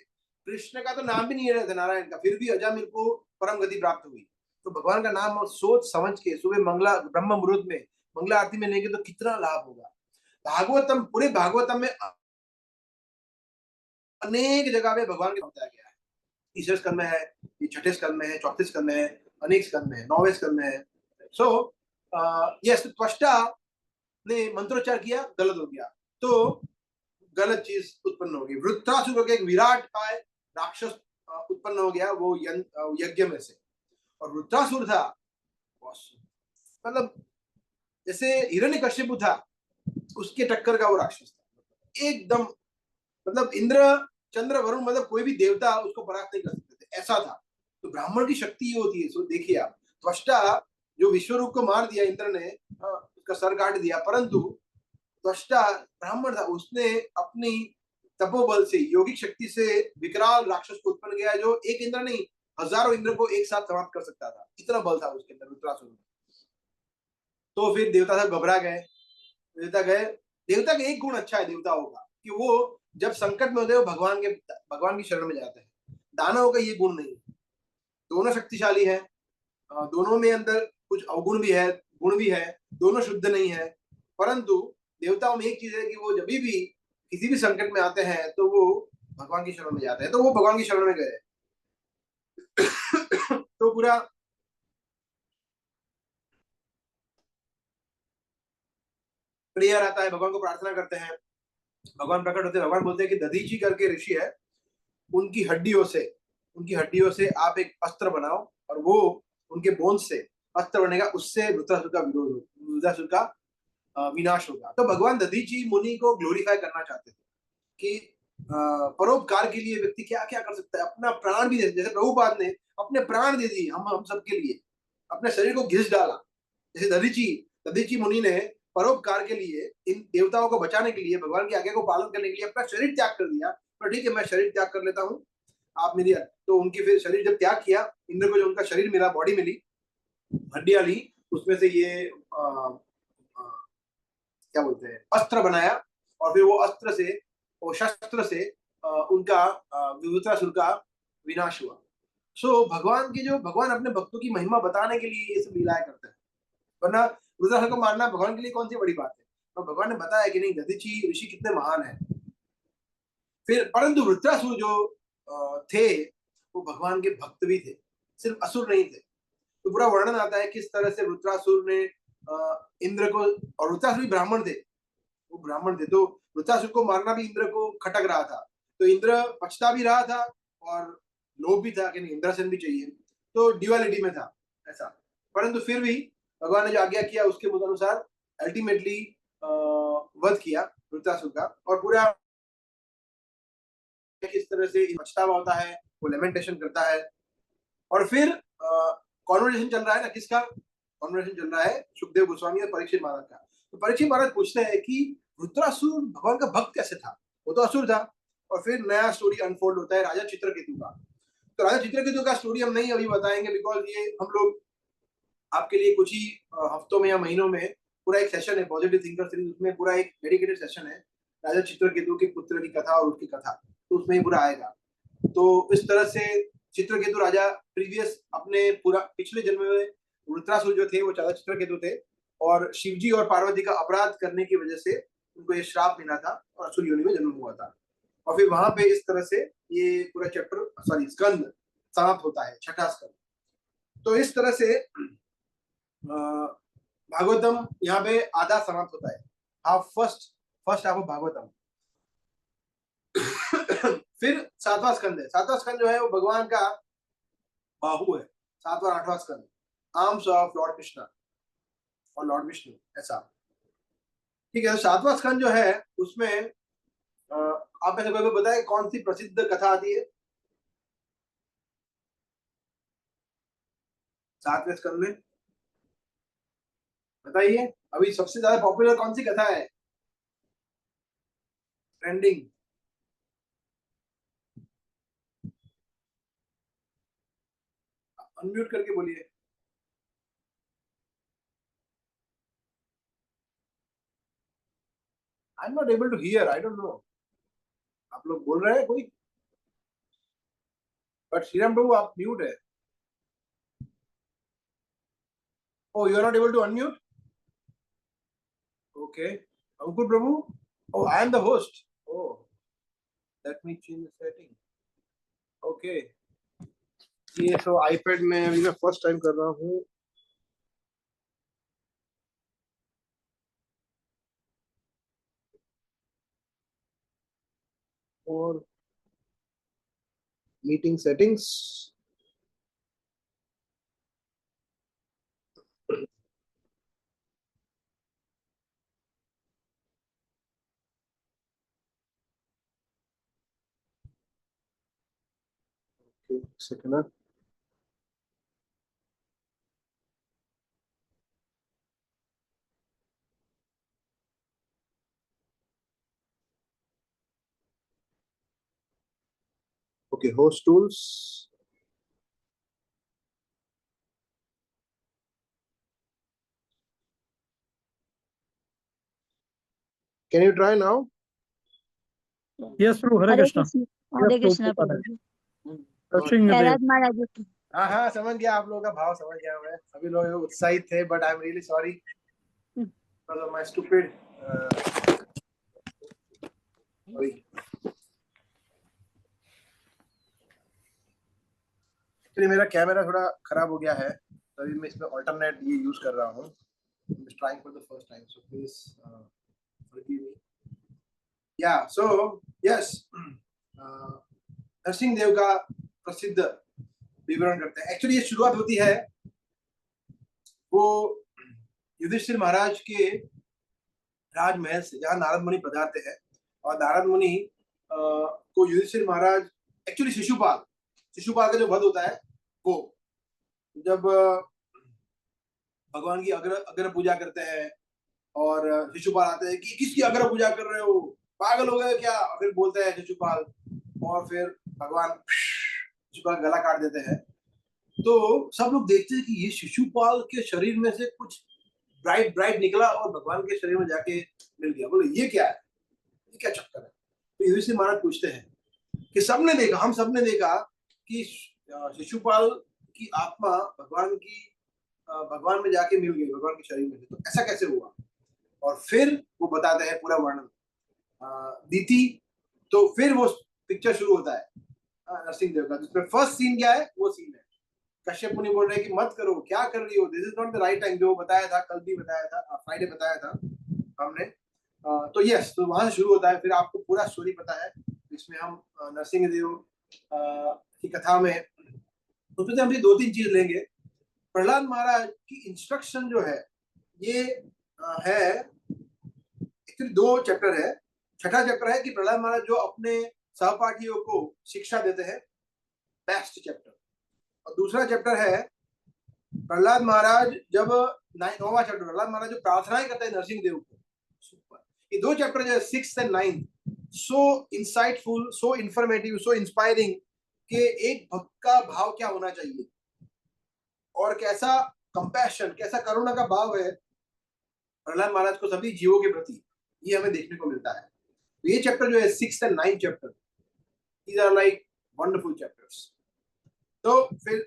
कृष्ण का तो नाम भी नहीं ले रहे थे नारायण का, फिर भी अजामिल को परम गति प्राप्त हुई। तो भगवान का नाम और सोच समझ के सुबह मंगला ब्रह्म मुहूर्त में मंगला आरती में लेंगे तो कितना लाभ होगा। भागवतम, पूरे भागवतम में अनेक जगह पे भगवान का बताया गया है। तीसरे स्कंद में है, ये छठे स्कंद में है, चौथे स्कंद में है, अनेक स्कंद में है, 9वें स्कंद में है। सो यस, त्वष्टा ने मंत्रोच्चार किया, गलत हो गया, तो गलत चीज उत्पन्न होगी। वृत्रासुर का एक विराट काय राक्षस उत्पन्न हो गया, वो यज्ञ में से, और वृत्रासुर था, मतलब जैसे हिरण्यकश्यप था, उसके टक्कर का वो राक्षस था एकदम। मतलब इंद्र, चंद्र, वरुण, मतलब कोई भी देवता उसको परास्त नहीं कर सकते थे, ऐसा था। तो ब्राह्मण की शक्ति ये होती है। सो देखिए आप, त्वष्टा जो विश्वरूप को मार दिया इंद्र ने, उसका सर काट दिया, परंतु त्वष्टा ब्राह्मण था, उसने अपनी तपोबल से, योगिक शक्ति से विकराल राक्षस को उत्पन्न किया, जो एक इंद्र नहीं, हजारों इंद्र को एक साथ समाप्त कर सकता था, इतना बल था उसके अंदर, रुद्रासुर में। तो फिर देवता सब घबरा गए, देवता का एक गुण अच्छा है देवताओं का, कि वो जब संकट में होते हैं वो भगवान की शरण में जाते हैं। दानवों का ये गुण नहीं है। दोनों शक्तिशाली है, दोनों में अंदर कुछ अवगुण भी है, गुण भी है, दोनों शुद्ध नहीं है, परंतु देवताओं में एक चीज है कि वो जब भी किसी भी संकट में आते हैं तो वो भगवान की शरण में जाते हैं, तो वो भगवान की शरण में गए। तो पूरा प्रेयर आता है, भगवान को प्रार्थना करते हैं, भगवान प्रकट होते हैं, भगवान बोलते हैं कि दधीची करके ऋषि है, उनकी हड्डियों से आप एक अस्त्र बनाओ, और वो उनके बोन से अस्त्र बनेगा, उससे वृत्रासुर का विरोध होगा, वृत्रासुर का विनाश होगा। तो भगवान दधीची मुनि को ग्लोरीफाई करना चाहते थे कि परोपकार के लिए व्यक्ति क्या क्या कर सकता है, अपना प्राण भी दे, जैसे प्रभुपाद ने अपने प्राण दे दिए हम सबके लिए, अपने शरीर को घिस डाला। जैसे दधीची मुनि ने परोपकार के लिए, इन देवताओं को बचाने के लिए, भगवान की आज्ञा को पालन करने के लिए अपना शरीर त्याग कर दिया। तो ठीक है, मैं शरीर त्याग कर लेता हूँ, आप मेरी, तो उनकी फिर शरीर जब त्याग किया, इंद्र को जो उनका शरीर मिला, बॉडी मिली, हड्डियां ली, उसमें से ये क्या बोलते हैं, अस्त्र बनाया, और फिर वो अस्त्र से, वो शस्त्र से उनका विभूतासुर का विनाश हुआ। सो भगवान अपने भक्तों की महिमा बताने के लिए ये सब लीलाएं करते हैं, वरना विभूतासुर को मारना भगवान के लिए कौन सी बड़ी बात है। तो भगवान ने बताया कि नहीं, दधीची ऋषि कितने महान है। फिर परंतु वृत्रासुर जो थे, वो भगवान के भक्त भी थे, सिर्फ असुर नहीं थे। तो पूरा वर्णन आता है किस तरह से वृत्रासुर ने इंद्र को, और वृत्रासुर भी ब्राह्मण थे, वो ब्राह्मण थे, तो वृत्रासुर को मारना भी इंद्र को खटक रहा था। तो इंद्र पछता भी रहा था, और लोभ भी था कि नहीं, इंद्रसेन भी चाहिए, तो ड्युअलिटी में था ऐसा। परंतु फिर भी भगवान ने जो आज्ञा किया उसके अनुसार अल्टीमेटली वध किया वृत्रासुर का। और पूरा किस तरह से पछतावा होता है, वो लेमेंटेशन करता है। और फिर कॉन्वर्सेशन चल रहा है ना, किसका कॉन्वर्सेशन चल रहा है, सुखदेव गोस्वामी और परीक्षित महाराज का। तो परीक्षित महाराज पूछते हैं कि वृत्रासुर भगवान का भक्त कैसे था, वो तो असुर था। और फिर नया स्टोरी अनफोल्ड होता है राजा चित्रकेतु का। तो राजा चित्रकेतु का स्टोरी हम नहीं अभी बताएंगे, बिकॉज ये हम लोग आपके लिए कुछ ही हफ्तों में या महीनों में पूरा एक सेशन है पॉजिटिव थिंकर सीरीज, उसमें पूरा एक डेडिकेटेड सेशन है राजा चित्रकेतु के पुत्र की कथा और उसकी कथा, तो उसमें ही पूरा आएगा। तो इस तरह से चित्रकेतु राजा प्रीवियस अपने पूरा पिछले जन्म में वृत्रासुर जो थे वो राजा चित्रकेतु थे, और शिवजी और पार्वती का अपराध करने की वजह से उनको ये श्राप मिला था और असुर योनि में जन्म हुआ था। और फिर वहां पे इस तरह से ये पूरा चैप्टर, सॉरी स्कंद समाप्त होता है, छठा स्कंद। तो इस तरह से भागवतम यहाँ पे आधा समाप्त होता है, फर्स्ट हाफ ऑफ भागवतम। फिर सातवां स्कंद है, सातवां स्कंद जो है वो भगवान का बाहु है, सातवां आठवां स्कंद, आर्म्स ऑफ लॉर्ड कृष्णा और लॉर्ड विष्णु, ऐसा। ठीक है, तो सातवां स्कंद जो है उसमें आप ऐसे कोई बताए कौन सी प्रसिद्ध कथा आती है सातवें स्कंद में, बताइए अभी सबसे ज्यादा पॉपुलर कौन सी कथा है, ट्रेंडिंग? अनम्यूट करके बोलिए। I am not able to hear, I don't know. आप लोग बोल रहे हैं कोई, बट श्रीराम प्रभु आप म्यूट है। Oh, you are not able to unmute? Okay. Ankur Prabhu? Oh, I am the host. Oh, let me change the setting. Okay. ये तो iPad में अभी मैं फर्स्ट टाइम कर रहा हूँ। और meeting settings, second. Okay, host tools. Can you try now? Yes, Prabhu. Hare Krishna. Hare Yes, Krishna Prabhupada. Prabhu. Touching the Prahlad Maharaj ji. हाँ हाँ, समझ गया, आप लोगों का भाव समझ गया मैं। सभी लोग उत्साहित थे, but I am really sorry because of my stupid actually मेरा कैमरा थोड़ा खराब हो गया है, तभी मैं इसमें अल्टरनेट ये यूज कर रहा हूँ। Trying for the first time, so please forgive me. या सो यस, नरसिंह देव का प्रसिद्ध विवरण करते हैं। एक्चुअली ये शुरुआत होती है वो युधिष्ठिर महाराज के राजमहल से, जहाँ नारद मुनि पधारते हैं। और नारद मुनि को युधिष्ठिर महाराज, एक्चुअली शिशुपाल का जो वध होता है वो, जब भगवान की अग्र पूजा करते हैं और शिशुपाल आते हैं कि किसकी अग्र पूजा कर रहे हो, पागल हो गए क्या? फिर बोलते हैं शिशुपाल, और फिर भगवान शिशुपाल गला काट देते हैं। तो सब लोग देखते हैं कि ये शिशुपाल के शरीर में से कुछ ब्राइट निकला और भगवान के शरीर में जाके मिल गया। बोले ये क्या है, ये क्या चक्कर है? तो युधिष्ठिर महाराज पूछते हैं कि हम सबने देखा कि शिशुपाल की आत्मा भगवान में जाके मिल गई, भगवान के शरीर में, तो ऐसा कैसे हुआ? और फिर वो बताते हैं पूरा वर्णन दीति। तो फिर वो पिक्चर शुरू होता है नरसिंह देव का, जिसमें फर्स्ट सीन क्या है, वो सीन है कश्यप मुनि बोल रहे हैं कि मत करो, क्या कर रही हो, this is not the right time, जो बताया था, कल भी बताया था, फ्राइडे बताया था हमने। तो यस, तो वहां से शुरू होता है। फिर आपको पूरा स्टोरी पता है, इसमें हम नरसिंह देव की कथा में उसमें हम 2-3 चीज लेंगे। प्रहलाद महाराज की इंस्ट्रक्शन जो है, ये है एक्चुअली 2 चैप्टर है। छठा चैप्टर है कि प्रहलाद महाराज जो अपने सहपाठियों को शिक्षा देते हैं, बेस्ट चैप्टर। और दूसरा चैप्टर है प्रहलाद महाराज जब 9वां चैप्टर, प्रहलाद महाराज जो प्रार्थनाएं करते हैं नरसिंह देव को। सुपर, ये 2 चैप्टर जो है 6th and 9th, so insightful, so informative, so inspiring कि एक भक्त का भाव क्या होना चाहिए और कैसा कंपैशन, कैसा करुणा का भाव है प्रहलाद महाराज को सभी जीवों के प्रति, ये हमें देखने को मिलता है। तो ये चैप्टर जो है 6th and 9th chapter, these are like wonderful chapters। तो फिर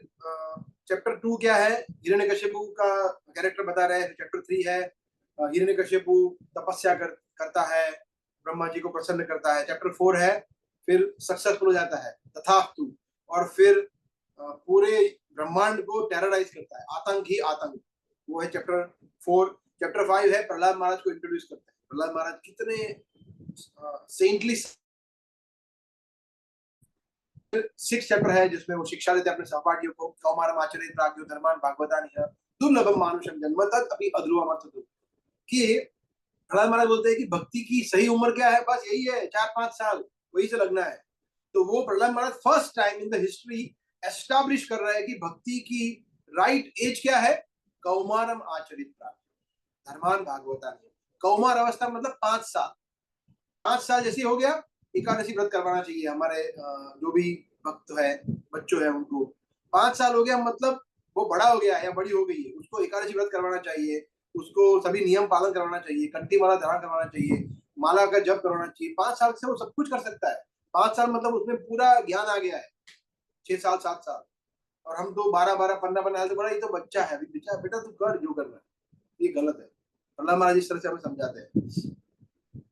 चैप्टर 2 क्या है, हिरण्यकशिपु का कैरेक्टर बता रहे हैं। चैप्टर 3 है हिरण्यकशिपु तपस्या करता है, ब्रह्मा जी को प्रसन्न करता है। चैप्टर 4 है फिर सक्सेसफुल हो जाता है, तथास्तु, और फिर पूरे ब्रह्मांड को टेरराइज करता है, आतंक ही आतंक, वो है चैप्टर 4। चैप्टर 5 है प्रहलाद महाराज को इंट्रोड्यूस करता है, प्रहलाद महाराज कितने सेंटली। 6 चैप्टर है जिसमें वो शिक्षा देते हैं अपने सहपाठियों को, कौमारम आचरित प्राज्ञो धर्मान भागवतानिह दुर्लभम मानुषम जन्म तद अपि अध्रुवमर्थतो, कि प्रहलाद महाराज बोलते हैं कि भक्ति की सही उम्र क्या है, बस यही है 4-5 साल, वही से लगना है। तो वो Prahlad Maharaj first time in the history establish कर रहे हैं कि भक्ति की राइट एज क्या है, कौमारम आचरित प्राज्ञ, धर्मान भागवतानि। कौमार अवस्था मतलब 5 साल। 5 साल जैसे हो गया एकादशी व्रत करवाना चाहिए हमारे जो भी भक्त है, बच्चों है उनको। 5 साल हो गया मतलब वो बड़ा हो गया है या बड़ी हो गई है, उसको एकादशी व्रत करवाना चाहिए, उसको सभी नियम पालन करवाना चाहिए, कंठी माला धारण करवाना चाहिए, माला का जप करवाना चाहिए। 5 साल से वो सब कुछ कर सकता है। 5 साल मतलब उसमें पूरा ज्ञान आ गया है। 6 साल 7 साल, और हम तो 12 15 साल से बड़ा, ये तो बच्चा है अभी। बेटा तू कर जो करना है, ये गलत है। प्रहलाद महाराज इस तरह से हमें समझाते हैं।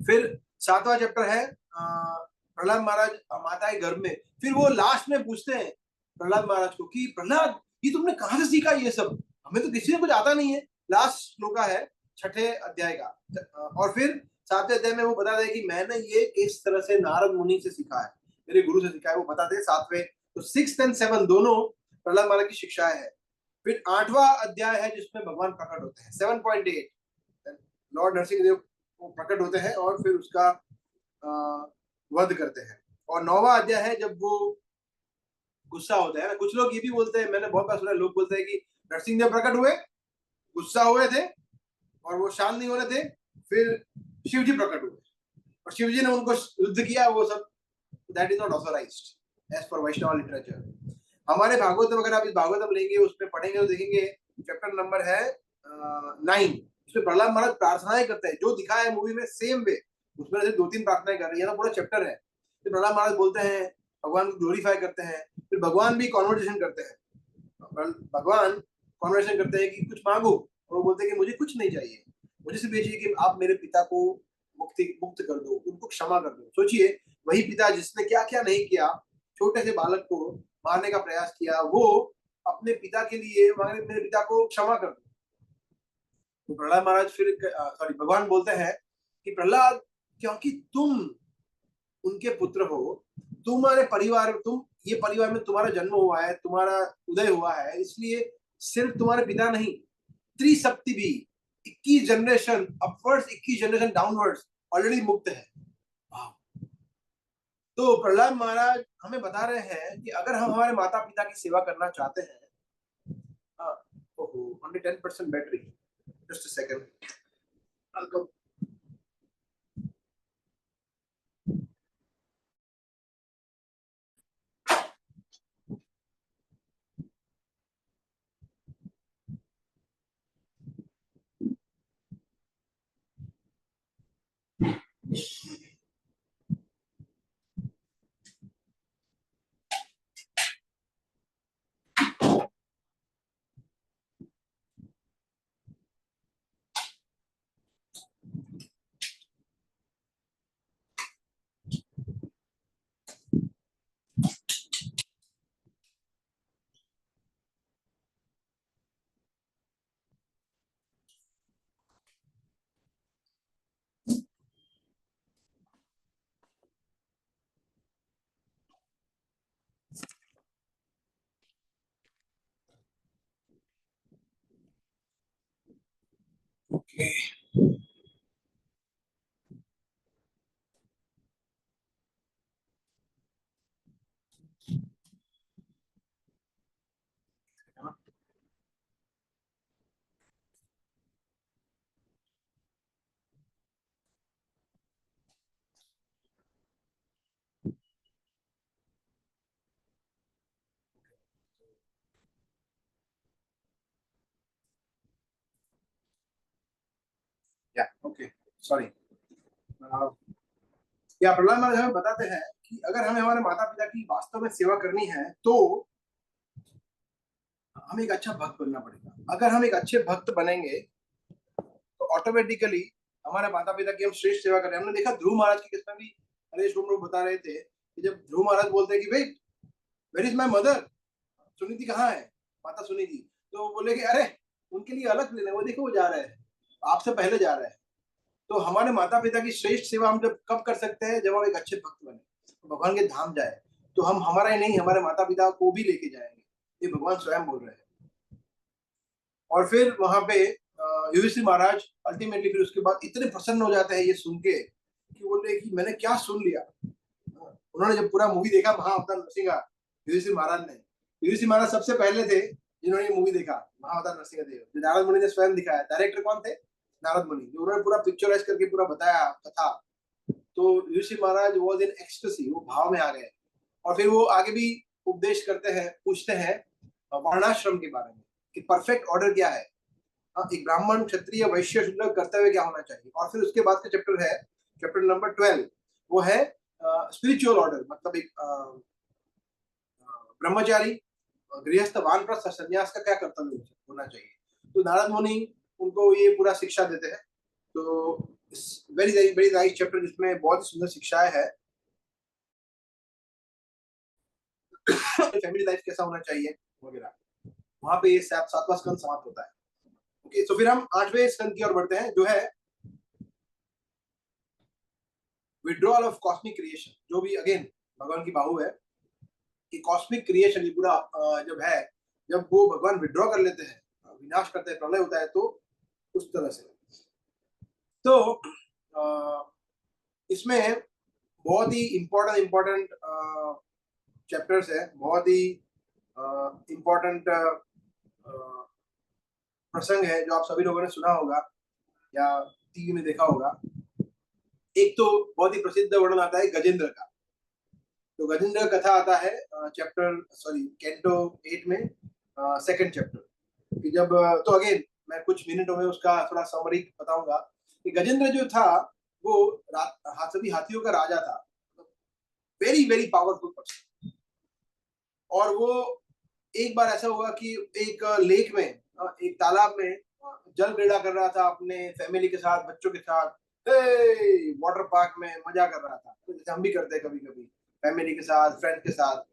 फिर 7वां चैप्टर है प्रहलाद महाराज माता के गर्भ में। फिर वो लास्ट में पूछते हैं प्रहलाद महाराज को कि प्रहलाद ये तुमने कहां से सीखा ये सब, हमें तो किसी ने कुछ आता नहीं है। लास्ट श्लोका है 6ठे अध्याय का। और फिर 7वें अध्याय में वो बता दे कि मैंने ये किस तरह से नारद मुनि से सीखा है, मेरे गुरु से सीखा है, वो बताते हैं 7वें। तो 6 और 7 दोनों प्रहलाद महाराज की शिक्षाएं हैं। फिर 8वां अध्याय है जिसमें भगवान प्रकट होते हैं। 7.8 लॉर्ड नरसिंहदेव प्रकट होते हैं और फिर उसका वध करते हैं। और 9वां अध्याय है जब वो गुस्सा होता है ना। कुछ लोग ये भी बोलते हैं, मैंने बहुत बार सुना, लोग बोलते हैं कि नरसिंहदेव प्रकट हुए, गुस्सा हुए थे और वो शांत नहीं हो रहे थे, फिर शिव जी प्रकट हुए और शिव जी ने उनको युद्ध किया। वो सब that is not authorized as per Vaishnava literature. हमारे भागवतम, अगर आप इस भागवतम लेंगे उसमें पढ़ेंगे तो देखेंगे चैप्टर नंबर है 9, उसमें प्रहलाद महाराज प्रार्थनाएं करते हैं जो दिखा है मूवी में सेम वे। उसमें सिर्फ 2-3 प्रार्थनाएं कर रही है ना, पूरा चैप्टर है। फिर प्रहलाद महाराज बोलते हैं, भगवान को ग्लोरीफाई करते हैं। फिर भगवान भी कॉन्वर्सेशन करते हैं, भगवान कॉन्वर्सेशन करते हैं कि कुछ मांगो, और वो बोलते हैं कि मुझे कुछ नहीं चाहिए, मुझे सिर्फ ये चाहिए कि आप मेरे पिता को मुक्त कर दो, उनको क्षमा कर दो। सोचिए, वही पिता जिसने क्या क्या नहीं किया, छोटे से बालक को मारने का प्रयास किया, वो अपने पिता के लिए मेरे पिता को क्षमा कर दो। तो प्रहलाद महाराज फिर भगवान बोलते हैं कि प्रहलाद, क्योंकि तुम उनके पुत्र हो, तुम्हारे परिवार, तुम ये परिवार में तुम्हारा जन्म हुआ है, तुम्हारा उदय हुआ है, इसलिए सिर्फ तुम्हारे पिता नहीं, त्रिसप्ति भी 21 generation upwards, 21 generation downwards already मुक्त है। तो प्रहलाद महाराज हमें बता रहे हैं कि अगर हम हमारे माता पिता की सेवा करना चाहते हैं, only 10% battery, just a second, I'll go. Okay. Yeah, okay, sorry. या प्रहलाद महाराज हमें बताते हैं कि अगर हमें हमारे माता पिता की वास्तव में सेवा करनी है तो हमें एक अच्छा भक्त बनना पड़ेगा। अगर हम एक अच्छे भक्त बनेंगे तो ऑटोमेटिकली हमारे माता पिता की हम श्रेष्ठ सेवा करें। हमने देखा ध्रुव महाराज की किस्सा भी हरेश लोग बता रहे थे कि जब ध्रुव महाराज बोलते हैं कि wait, where is my mother, Suniti कहाँ है, माता सुनीति, तो बोले कि अरे उनके लिए अलग लेना, वो देखो वो जा रहे हैं, आपसे पहले जा रहे हैं। तो हमारे माता पिता की श्रेष्ठ सेवा हम जब कब कर सकते हैं, जब हम एक अच्छे भक्त बने, तो भगवान के धाम जाए, तो हम हमारा ही नहीं हमारे माता पिता को भी लेके जाएंगे, ये भगवान स्वयं बोल रहे हैं। और फिर वहां पे युधिष्ठिर महाराज अल्टीमेटली फिर उसके बाद इतने प्रसन्न हो जाते हैं ये सुन के कि बोले कि मैंने क्या सुन लिया। उन्होंने जब पूरा मूवी देखा महाअवतार नरसिंह, युधिष्ठिर महाराज ने, युधिष्ठिर महाराज सबसे पहले थे जिन्होंने ये मूवी देखा महाअवतार नरसिंह देव, नारद मुनि ने स्वयं दिखाया। डायरेक्टर कौन थे? नारद मुनि, जो उन्होंने पूरा पिक्चराइज करके पूरा बताया कथा, तो ऋषि महाराज वॉज इन एक्सटेसी, वो भाव में आ गए। और फिर वो आगे भी उपदेश करते हैं, पूछते हैं वर्णाश्रम के बारे में कि परफेक्ट ऑर्डर क्या है, एक ब्राह्मण, क्षत्रिय, वैश्य, शूद्र कर्तव्य क्या होना चाहिए। और फिर उसके बाद का चैप्टर है चैप्टर नंबर 12, वो है स्पिरिचुअल ऑर्डर, मतलब एक ब्रह्मचारी, गृहस्थ, वानप्रस्थ, संन्यास का क्या कर्तव्य होना चाहिए। तो नारद मुनि उनको ये पूरा शिक्षा देते हैं। तो वेरी वेरी नाइस चैप्टर, जिसमें बहुत ही सुंदर शिक्षाएं है। फैमिली लाइफ कैसा होना चाहिए वगैरह, वहां पे ये 7वां स्कंद समाप्त होता है। ओके, तो फिर हम 8वें स्कंद की ओर बढ़ते हैं, जो है विड्रॉल ऑफ कॉस्मिक क्रिएशन, जो भी अगेन भगवान की बाहु है कि कॉस्मिक क्रिएशन ये पूरा जब है, जब वो भगवान विड्रॉ कर लेते हैं, विनाश करते हैं, प्रलय होता है, तो उस तरह से। तो इसमें बहुत ही इम्पोर्टेंट चैप्टर्स है, बहुत ही इम्पोर्टेंट प्रसंग है जो आप सभी लोगों ने सुना होगा या टीवी में देखा होगा। एक तो बहुत ही प्रसिद्ध वर्णन आता है गजेंद्र का। तो गजेंद्र कथा आता है कैंटो 8 में, सेकंड चैप्टर कि जब, तो अगेन मैं कुछ मिनटों में उसका थोड़ा समरी बताऊंगा कि गजेंद्र जो था वो सभी हाथियों का राजा था, वेरी वेरी पावरफुल पर्सन। और वो एक बार ऐसा हुआ कि एक लेक में, एक तालाब में जल क्रीड़ा कर रहा था अपने फैमिली के साथ, बच्चों के साथ, वाटर पार्क में मजा कर रहा था, जैसे हम भी करते हैं कभी कभी फैमिली के साथ, फ्रेंड के साथ।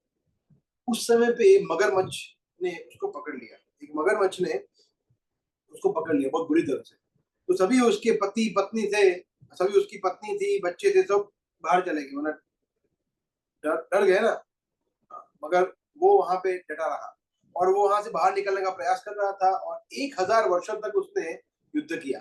उस समय पे मगरमच्छ ने उसको पकड़ लिया, एक मगरमच्छ ने उसको पकड़ लिया बहुत बुरी तरह से। तो सभी उसके पति पत्नी थे, सभी उसकी पत्नी थी, बच्चे थे, सब बाहर चले गए, मतलब डर गए ना। मगर वो वहां पे डटा रहा और वो वहां से बाहर निकलने का प्रयास कर रहा था और 1000 वर्षों तक उसने युद्ध किया।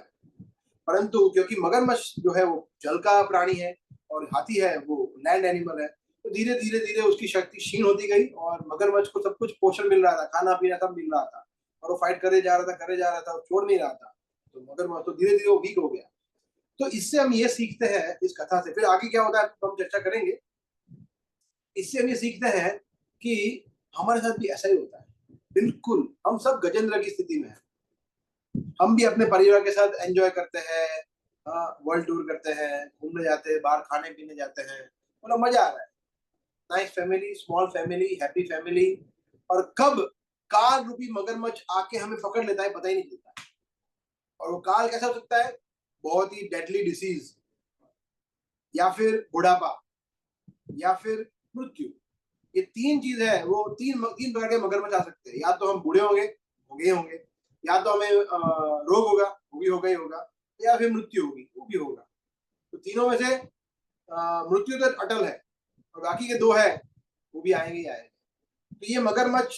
परंतु क्योंकि मगरमच्छ जो है वो जल का प्राणी है और हाथी है वो लैंड एनिमल है, तो धीरे धीरे धीरे उसकी शक्ति क्षीण होती गई और मगरमच्छ को सब कुछ पोषण मिल रहा था, खाना पीना सब मिल रहा था, और वो फाइट करे जा रहा था, वो छोड़ नहीं रहा था। तो मगरमच्छ तो धीरे धीरे वो वीक हो गया। तो इससे हम ये सीखते हैं इस कथा से, फिर आगे क्या होता है तो हम चर्चा करेंगे। इससे हम ये सीखते हैं कि हमारे साथ भी ऐसा ही होता है, बिल्कुल हम सब गजेंद्र की स्थिति में हैं। हम भी अपने परिवार के साथ एंजॉय करते हैं, वर्ल्ड टूर करते हैं, घूमने जाते हैं, बाहर खाने पीने जाते हैं, मतलब मजा आ रहा है, nice family, small family, happy family. और कब काल रूपी मगरमच्छ आके हमें पकड़ लेता है पता ही नहीं चलता। और वो काल कैसा हो सकता है, बहुत ही डेडली डिसीज, या फिर बुढ़ापा, या फिर मृत्यु। ये 3 चीज है, वो तीन प्रकार के मगरमच्छ आ सकते हैं। या तो हम बूढ़े होंगे, या तो हमें रोग होगा, वो भी होगा ही होगा, या फिर मृत्यु होगी, वो भी होगा। तो तीनों में से मृत्यु तो अटल है और बाकी के 2 है वो भी आएंगे ही आएंगे। तो ये मगरमच्छ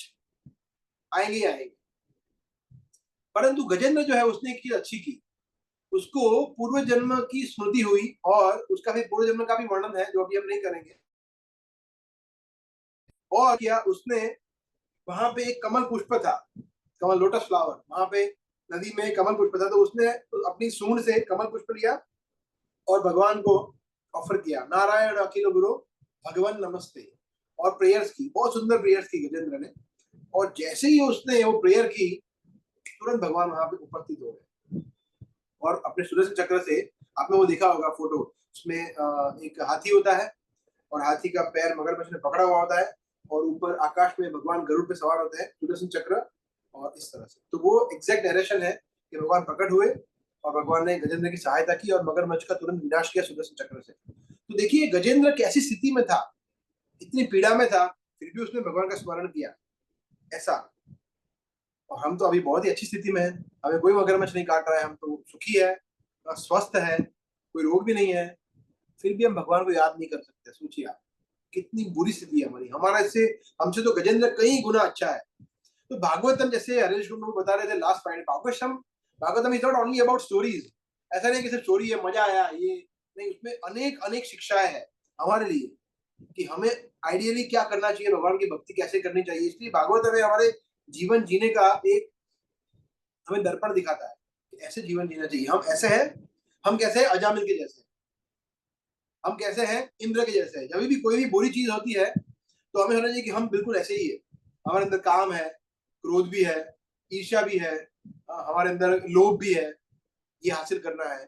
आएंगे ही आएंगे। परंतु गजेंद्र जो है उसने एक चीज अच्छी की, उसको पूर्व जन्म की स्मृति हुई और उसका भी पूर्व जन्म का भी वर्णन है जो अभी हम नहीं करेंगे। और क्या उसने, वहां पे एक कमल पुष्प था, कमल, लोटस फ्लावर, वहां पे नदी में कमल पुष्प था, तो उसने अपनी सूंड से कमल पुष्प लिया और भगवान को ऑफर किया, नारायण अखिल गुरु भगवान नमस्ते, और प्रेयर्स की, बहुत सुंदर प्रेयर्स की गजेंद्र ने। और जैसे ही उसने वो प्रेयर की, तुरंत भगवान वहां पे उपस्थित हो गए और अपने सुदर्शन चक्र से, आपने वो देखा होगा फोटो, उसमें एक हाथी होता है और हाथी का पैर मगरमच्छ ने पकड़ा हुआ होता है और ऊपर आकाश में भगवान गरुड़ पे सवार होते हैं, सुदर्शन चक्र, और इस तरह से। तो वो एग्जैक्ट डायरेक्शन है कि भगवान प्रकट हुए और भगवान ने गजेंद्र की सहायता की और मगरमच्छ का तुरंत विनाश किया सुदर्शन चक्र से। तो देखिए गजेंद्र कैसी स्थिति में था, इतनी पीड़ा में था, फिर भी उसने भगवान का स्मरण किया, ऐसा। और हम तो अभी बहुत ही अच्छी स्थिति में है, हमें कोई मगरमच्छ नहीं काट रहा है, हम तो सुखी है, स्वस्थ है, कोई रोग भी नहीं है, फिर भी हम भगवान को याद नहीं कर सकते। सोचिए आप, कितनी बुरी स्थिति है हमारी, हमारा इससे, हमसे तो गजेंद्र कई गुना अच्छा है। तो भागवतम, जैसे हरीश गुरु बता रहे थे last Friday, Bhagavatam is not only about stories. ऐसा नहीं कि सिर्फ स्टोरी है, मजा आया ये नहीं, उसमें अनेक अनेक शिक्षाएं हैं हमारे लिए कि हमें आइडियली क्या करना चाहिए, भगवान की भक्ति कैसे करनी चाहिए। इसलिए भागवत हमें हमारे जीवन जीने का एक हमें दर्पण दिखाता है ऐसे जीवन जीना चाहिए। हम ऐसे हैं, हम कैसे हैं अजामिल के जैसे, हम कैसे हैं इंद्र के जैसे हैं। जब भी कोई भी बुरी चीज होती है तो हमें होना चाहिए कि हम बिल्कुल ऐसे ही है। हमारे अंदर काम है, क्रोध भी है, ईर्ष्या भी है, हमारे अंदर लोभ भी है, ये हासिल करना है।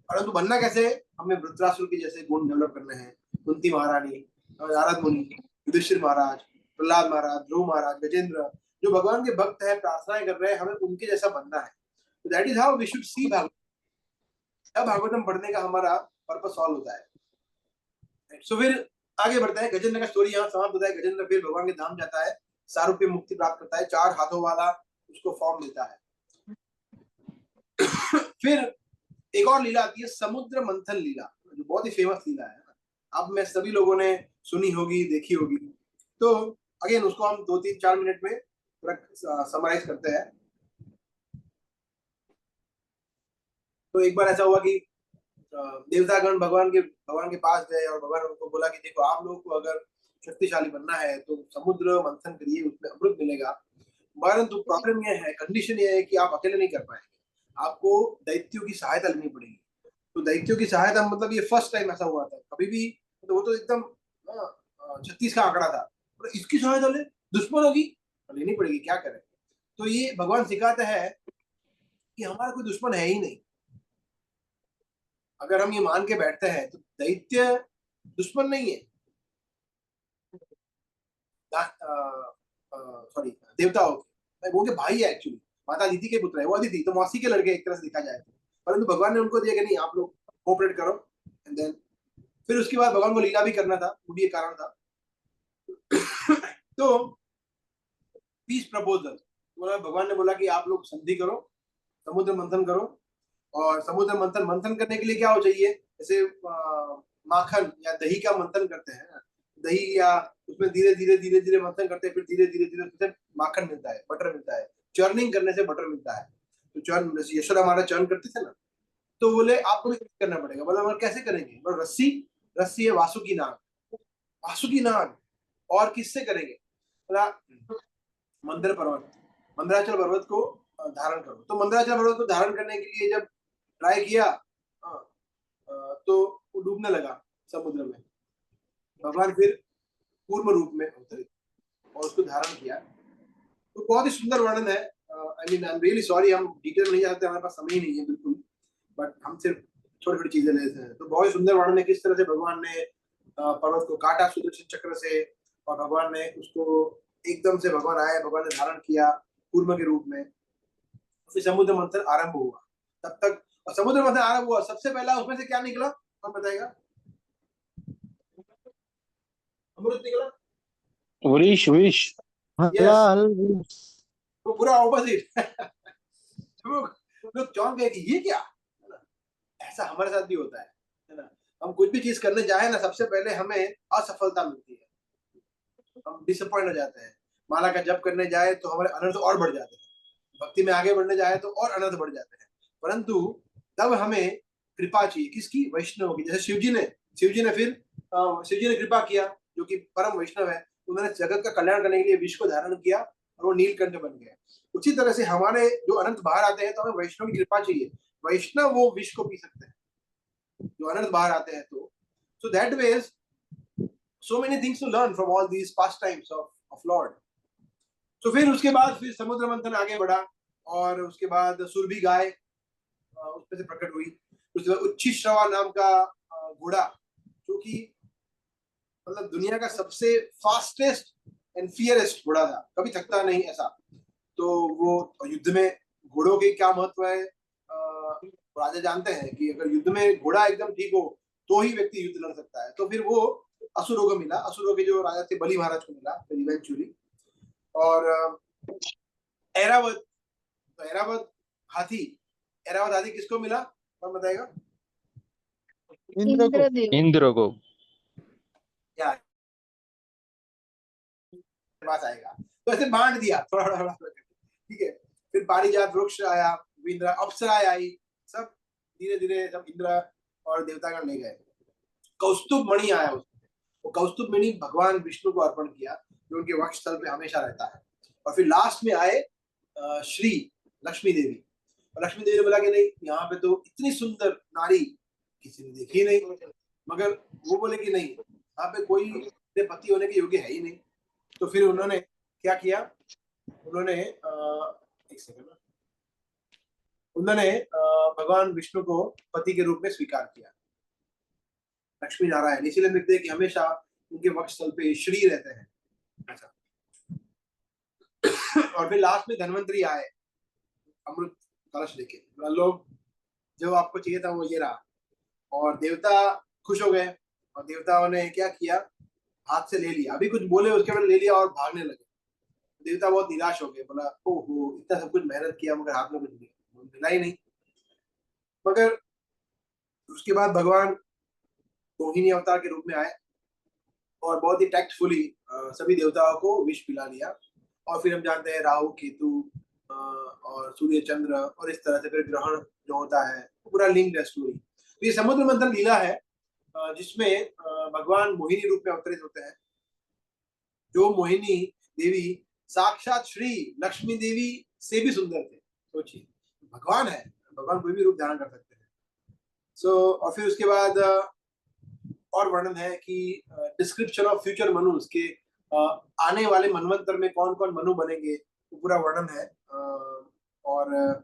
परंतु बनना कैसे है? हमें वृत्रासुर के जैसे गुण डेवलप करने हैं। कुंती महारानी, नारद मुनि, युधिष्ठिर महाराज, प्रहलाद महाराज, ध्रुव महाराज, गजेंद्र, जो भगवान के भक्त है, प्रार्थनाएं कर रहे हैं, हमें उनके जैसा बनना है। That is how we should see Bhagavat. तब भागवतम पढ़ने का हमारा पर्पस सॉल्व होता है। सो फिर आगे बढ़ता है। गजेंद्र का स्टोरी यहाँ समाप्त होता है। गजेंद्र फिर भगवान के धाम जाता है, सारूप्य मुक्ति प्राप्त करता है, 4 हाथों वाला उसको फॉर्म देता है। फिर एक और लीला आती है, समुद्र मंथन लीला, जो बहुत ही फेमस लीला है। अब में सभी लोगों ने सुनी होगी, देखी होगी। तो अगेन उसको हम 2-3-4 मिनट में समराइज करते हैं। तो एक बार ऐसा हुआ कि देवतागण भगवान के पास गए और भगवान उनको बोला कि देखो, आप लोगों को अगर शक्तिशाली बनना है तो समुद्र मंथन करिए, उसमें अमृत मिलेगा। परंतु प्रॉब्लम यह है, कंडीशन यह है कि आप अकेले नहीं कर पाएंगे, आपको दैत्यों की सहायता लेनी पड़ेगी। तो दैत्यों की सहायता मतलब ये फर्स्ट टाइम ऐसा हुआ था कभी भी। तो वो तो एकदम 36 का आंकड़ा था, और इसकी सहायता ले, दुश्मन होगी, लेनी पड़ेगी, क्या करें। तो ये भगवान सिखाते हैं कि हमारा कोई दुश्मन है ही नहीं। अगर हम ये मान के बैठते हैं तो दैत्य दुश्मन नहीं है, सॉरी देवता वो के भाई है एक्चुअली। माता अदिति के पुत्र है वो, अदिति तो मौसी के लड़के एक तरह से देखा जाए। परंतु भगवान ने उनको दिया कि नहीं, आप लोग कोऑपरेट करो। एंड देन फिर उसके बाद भगवान को लीला भी करना था, वो भी एक कारण था। तो पीस प्रपोजल, भगवान ने बोला कि आप लोग संधि करो, समुद्र मंथन करो। और समुद्र मंथन करने के लिए क्या हो चाहिए, जैसे माखन या दही का मंथन करते हैं, दही या उसमें धीरे धीरे मंथन करते हैं, फिर धीरे धीरे उससे माखन मिलता है, बटर मिलता है। चर्निंग करने से बटर मिलता है। तो चर्न, जैसे यशोदा हमारा चर्न करते थे ना, तो बोले आपको भी करना पड़ेगा। बोला हम कैसे करेंगे? बोले रस्सी है वासुकी नाग। और किससे करेंगे? बोला मंदराचल पर्वत को धारण करो। तो मंदराचल पर्वत को धारण करने के लिए जब ट्राई किया, तो वो डूबने लगा समुद्र में। भगवान फिर पूर्व रूप में अवतरित और उसको धारण किया। तो बहुत ही सुंदर वर्णन है। I mean I am really sorry, हम डिटेल में नहीं जाते, हमारे पास समय ही नहीं है बिल्कुल, बट हम सिर्फ छोटी छोटी चीजें लेते हैं। तो बहुत ही सुंदर वर्णन है किस तरह से भगवान ने पर्वत को काटा सुदर्शन चक्र से, और भगवान ने उसको एकदम से भगवान आए, भगवान ने धारण किया कूर्म के रूप में। फिर समुद्र मंथन आरंभ हुआ। तब तक और समुद्र मंथन आरंभ हुआ, सबसे पहला उसमें से क्या निकला, कौन बताएगा? अमृत निकला। विष। यस, वो पूरा ऑपोजिट। लोग चौंक गए कि ये क्या, है ना? ऐसा हमारे साथ भी होता है ना? हम कुछ भी चीज करने जाए ना, सबसे पहले हमें असफलता मिलती है, हम डिसअपॉइंट हो जाते हैं। माला का जप करने जाए तो हमारे अनर्थ और बढ़ जाते हैं, भक्ति में आगे बढ़ने जाए तो और अनर्थ बढ़ जाते हैं। परंतु तब हमें कृपा चाहिए, किसकी? वैष्णव की। जैसे शिव जी ने कृपा किया, जो कि परम वैष्णव है। उन्होंने जगत का कल्याण करने के लिए विष को धारण किया और वो नीलकंठ बन गए। उसी तरह से हमारे जो अनंत बाहर आते हैं तो हमें वैष्णव की कृपा चाहिए। वैष्णव वो विष को पी सकते हैं जो अनंत बाहर आते हैं। तो so that ways so many things to learn from all these pastimes of Lord. तो फिर उसके बाद फिर समुद्र मंथन आगे बढ़ा, और उसके बाद सुरभि गाय उसमें से प्रकट हुई। उसके बाद उच्छिश्रवा नाम का घोड़ा, जो कि मतलब दुनिया का सबसे फास्टेस्ट एंड फियरेस्ट घोड़ा था, कभी थकता नहीं ऐसा। तो वो युद्ध में घोड़ों के क्या महत्व है, राजा जानते हैं कि अगर युद्ध में घोड़ा एकदम ठीक हो तो ही व्यक्ति युद्ध लड़ सकता है। तो फिर वो असुरों को मिला, असुरों के जो राजा थे बलि महाराज को मिला फिर इवेंचुअली। और ऐरावत, तो ऐरावत हाथी किसको मिला, कौन बताएगा? इंद्र को। यार पास आएगा, तो ऐसे बांट दिया थोड़ा थोड़ा, ठीक है। फिर पारिजात वृक्ष आया, इंद्र, अप्सराएं आई, सब धीरे धीरे सब इंद्र और देवतागण ले गए। कौस्तुभ मणि आया उसमें, वो कौस्तुभ मणि भगवान विष्णु को अर्पण किया, जो उनके वक्षस्थल पे हमेशा रहता है। और फिर लास्ट में आए श्री लक्ष्मी देवी। और लक्ष्मी देवी ने बोला कि नहीं, यहाँ पे तो इतनी सुंदर नारी किसी ने देखी नहीं। मगर वो बोले कि नहीं, यहाँ पे कोई मेरे पति होने के योग्य है ही नहीं। तो फिर उन्होंने क्या किया, उन्होंने एक सेकंड, उन्होंने भगवान विष्णु को पति के रूप में स्वीकार किया, लक्ष्मी नारायण। इसीलिए देखते हैं कि हमेशा उनके वक्षस्थल पे श्री रहते हैं। अच्छा, और फिर लास्ट में धन्वंतरी आए अमृत कलश लेके, लोग जो आपको चाहिए था वो ये रहा। और देवता खुश हो गए और देवताओं ने क्या किया, हाथ से ले लिया, अभी कुछ बोले उसके बाद ले लिया और भागने लगे। देवता बहुत निराश हो गए, बोला ओहो, इतना सब कुछ मेहनत किया मगर हाथ में कुछ मिला ही नहीं। मगर उसके बाद भगवान मोहिनी अवतार के रूप में आए और बहुत ही टैक्टफुली सभी देवताओं को विष पिला लिया। और फिर हम जानते हैं राहु केतु और सूर्य चंद्र और इस तरह से फिर ग्रहण जो होता है, पूरा लिंक्ड है स्टोरी। तो ये समुद्र मंथन लीला है जिसमें भगवान मोहिनी रूप में अवतरित होते हैं। जो मोहिनी देवी साक्षात श्री लक्ष्मी देवी से भी सुंदर थे। सोचिए, भगवान है, भगवान कोई भी रूप धारण कर सकते हैं। और फिर उसके बाद और वर्णन है कि डिस्क्रिप्शन ऑफ फ्यूचर मनुज के आने वाले मनवंतर में कौन कौन मनु बनेंगे, तो पूरा वर्णन है। और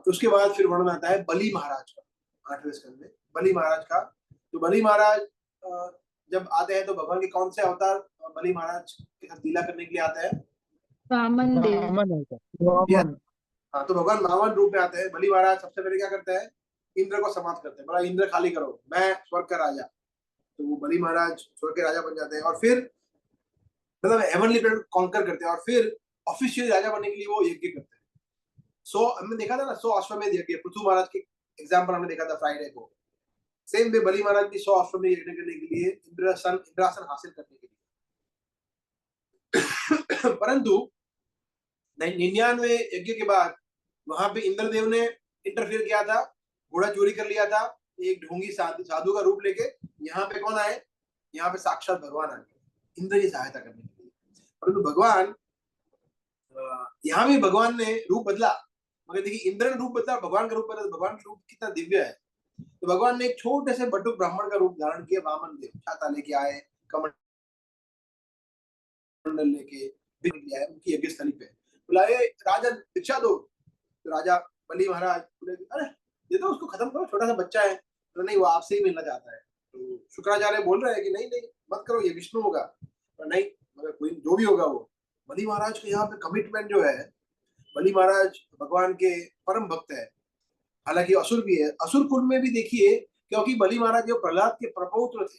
उसके बाद फिर वर्णन आता है बलि महाराज का, 8वें स्कंद में बलि महाराज का। तो बलि महाराज जब आते हैं तो भगवान के कौन से अवतार बलि महाराज के साथ लीला करने के लिए आते हैं? वामन देव। हाँ, तो भगवान वामन रूप में आते हैं। बलि महाराज सबसे पहले क्या करते हैं, इंद्र को समाप्त करते हैं, बोला इंद्र खाली करो, मैं स्वर्ग का राजा। तो वो बलि महाराज स्वर्ग के राजा बन जाते हैं और फिर मतलब हेवनली प्लैनेट कॉन्कर करते हैं और फिर ऑफिशियली राजा बनने के लिए वो यज्ञ करते हैं। हमने देखा था ना 100 अश्वमेध यज्ञ, पृथु महाराज के एग्जाम्पल हमने देखा था फ्राइडे को। सेम वे बलि महाराज भी 100 अश्वमेध यज्ञ करने के लिए इंद्रासन हासिल करने के लिए। परंतु 99 यज्ञ के बाद वहां पे इंद्रदेव ने इंटरफेयर किया था, घोड़ा चोरी कर लिया था, एक ढोंगी साधु का रूप लेके। यहाँ पे कौन आए, यहाँ पे साक्षात भगवान आ गए इंद्र की सहायता करने के लिए। परंतु भगवान यहाँ भी भगवान ने रूप बदला, मगर देखिए इंद्र ने रूप बदला, भगवान का रूप बदला। भगवान का रूप कितना दिव्य है। तो भगवान ने एक छोटे से बटुक ब्राह्मण का रूप धारण किया, वामन देव छाता लेके आए, कमंडल लेके आए उनकी यज्ञ स्थली पे। बोला राजा दीक्षा दो। तो राजा बलि महाराज बोले अरे दे दो उसको, खत्म करो, छोटा सा बच्चा है। तो नहीं, वो आपसे ही मिलना चाहता है। तो शुक्राचार्य बोल रहे हैं कि नहीं नहीं मत करो, ये विष्णु होगा। पर नहीं, मगर कोई जो भी होगा वो बलि महाराज के यहाँ पे कमिटमेंट जो है, बलि महाराज भगवान के परम भक्त है। हालांकि असुर भी है, असुर कुल में भी देखिए, क्योंकि बलि महाराज जो प्रहलाद के प्रपौत्र थे,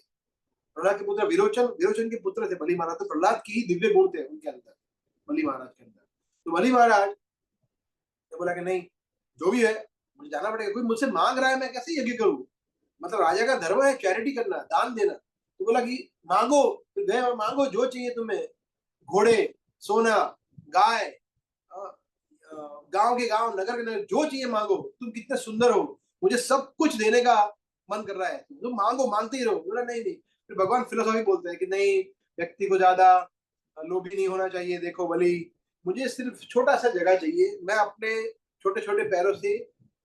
प्रहलाद के पुत्र विरोचन के पुत्र थे बलि महाराज। तो प्रहलाद की ही दिव्य गुण थे उनके अंदर, बलि महाराज के अंदर। तो बलि महाराज ने बोला कि नहीं, जो भी है मुझे जाना पड़ेगा, कोई मुझसे मांग रहा है, मैं कैसे यज्ञ करूं? मतलब राजा का धर्म है चैरिटी करना, दान देना। तो बोला कि मांगो। फिर गए और मांगो जो चाहिए तुम्हें, घोड़े, सोना, गाय, गांव के गांव, नगर के नगर, जो चाहिए मांगो। तुम कितने सुंदर हो, मुझे सब कुछ देने का मन कर रहा है, तुम मांगो, मांगते ही रहो। बोला नहीं नहीं। फिर भगवान फिलोसॉफी बोलते हैं कि नहीं, व्यक्ति को ज्यादा लोभी नहीं होना चाहिए। देखो बलि, मुझे सिर्फ छोटा सा जगह चाहिए, मैं अपने छोटे छोटे पैरों से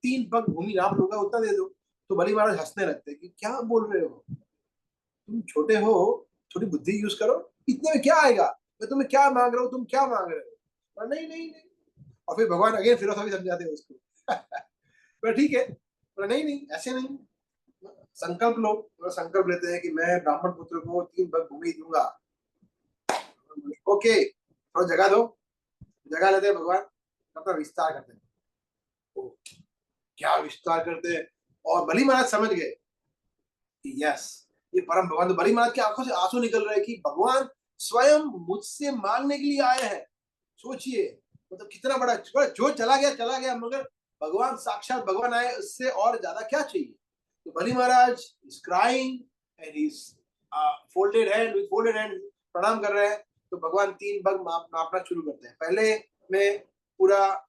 3 पग भूमि नाप लूंगा, उतना दे दो। तो बलि महाराज हंसने लगते हैं कि क्या बोल रहे हो, तुम छोटे हो, थोड़ी बुद्धि यूज करो, इतने में क्या आएगा, मैं तुम्हें क्या मांग रहा हूँ, तुम क्या मांग रहे हो? नहीं नहीं नहीं। और फिर भगवान अगेन फिलोसॉफी समझाते हैं उसको। पर ठीक है, नहीं नहीं ऐसे नहीं, संकल्प लो। संकल्प लेते हैं कि मैं ब्राह्मण पुत्र को 3 पग भूमि दूंगा। ओके, थोड़ा जगह दो, जगह लेते हैं भगवान, मतलब विस्तार करते हैं। तो क्या विस्तार करते हैं। और बलि महाराज समझ गए कि यस, ये परम भगवान। तो बलि महाराज की आंखों से आंसू निकल रहे हैं कि भगवान स्वयं मुझसे मांगने के लिए आए हैं। सोचिए, मतलब कितना बड़ा, जो चला गया, मगर भगवान साक्षात भगवान आए, उससे और ज्यादा क्या चाहिए। तो Bali Maharaj is crying and he is folded hand प्रणाम कर रहे हैं। तो भगवान 3 पग नापना शुरू करते हैं। पहले में पूरा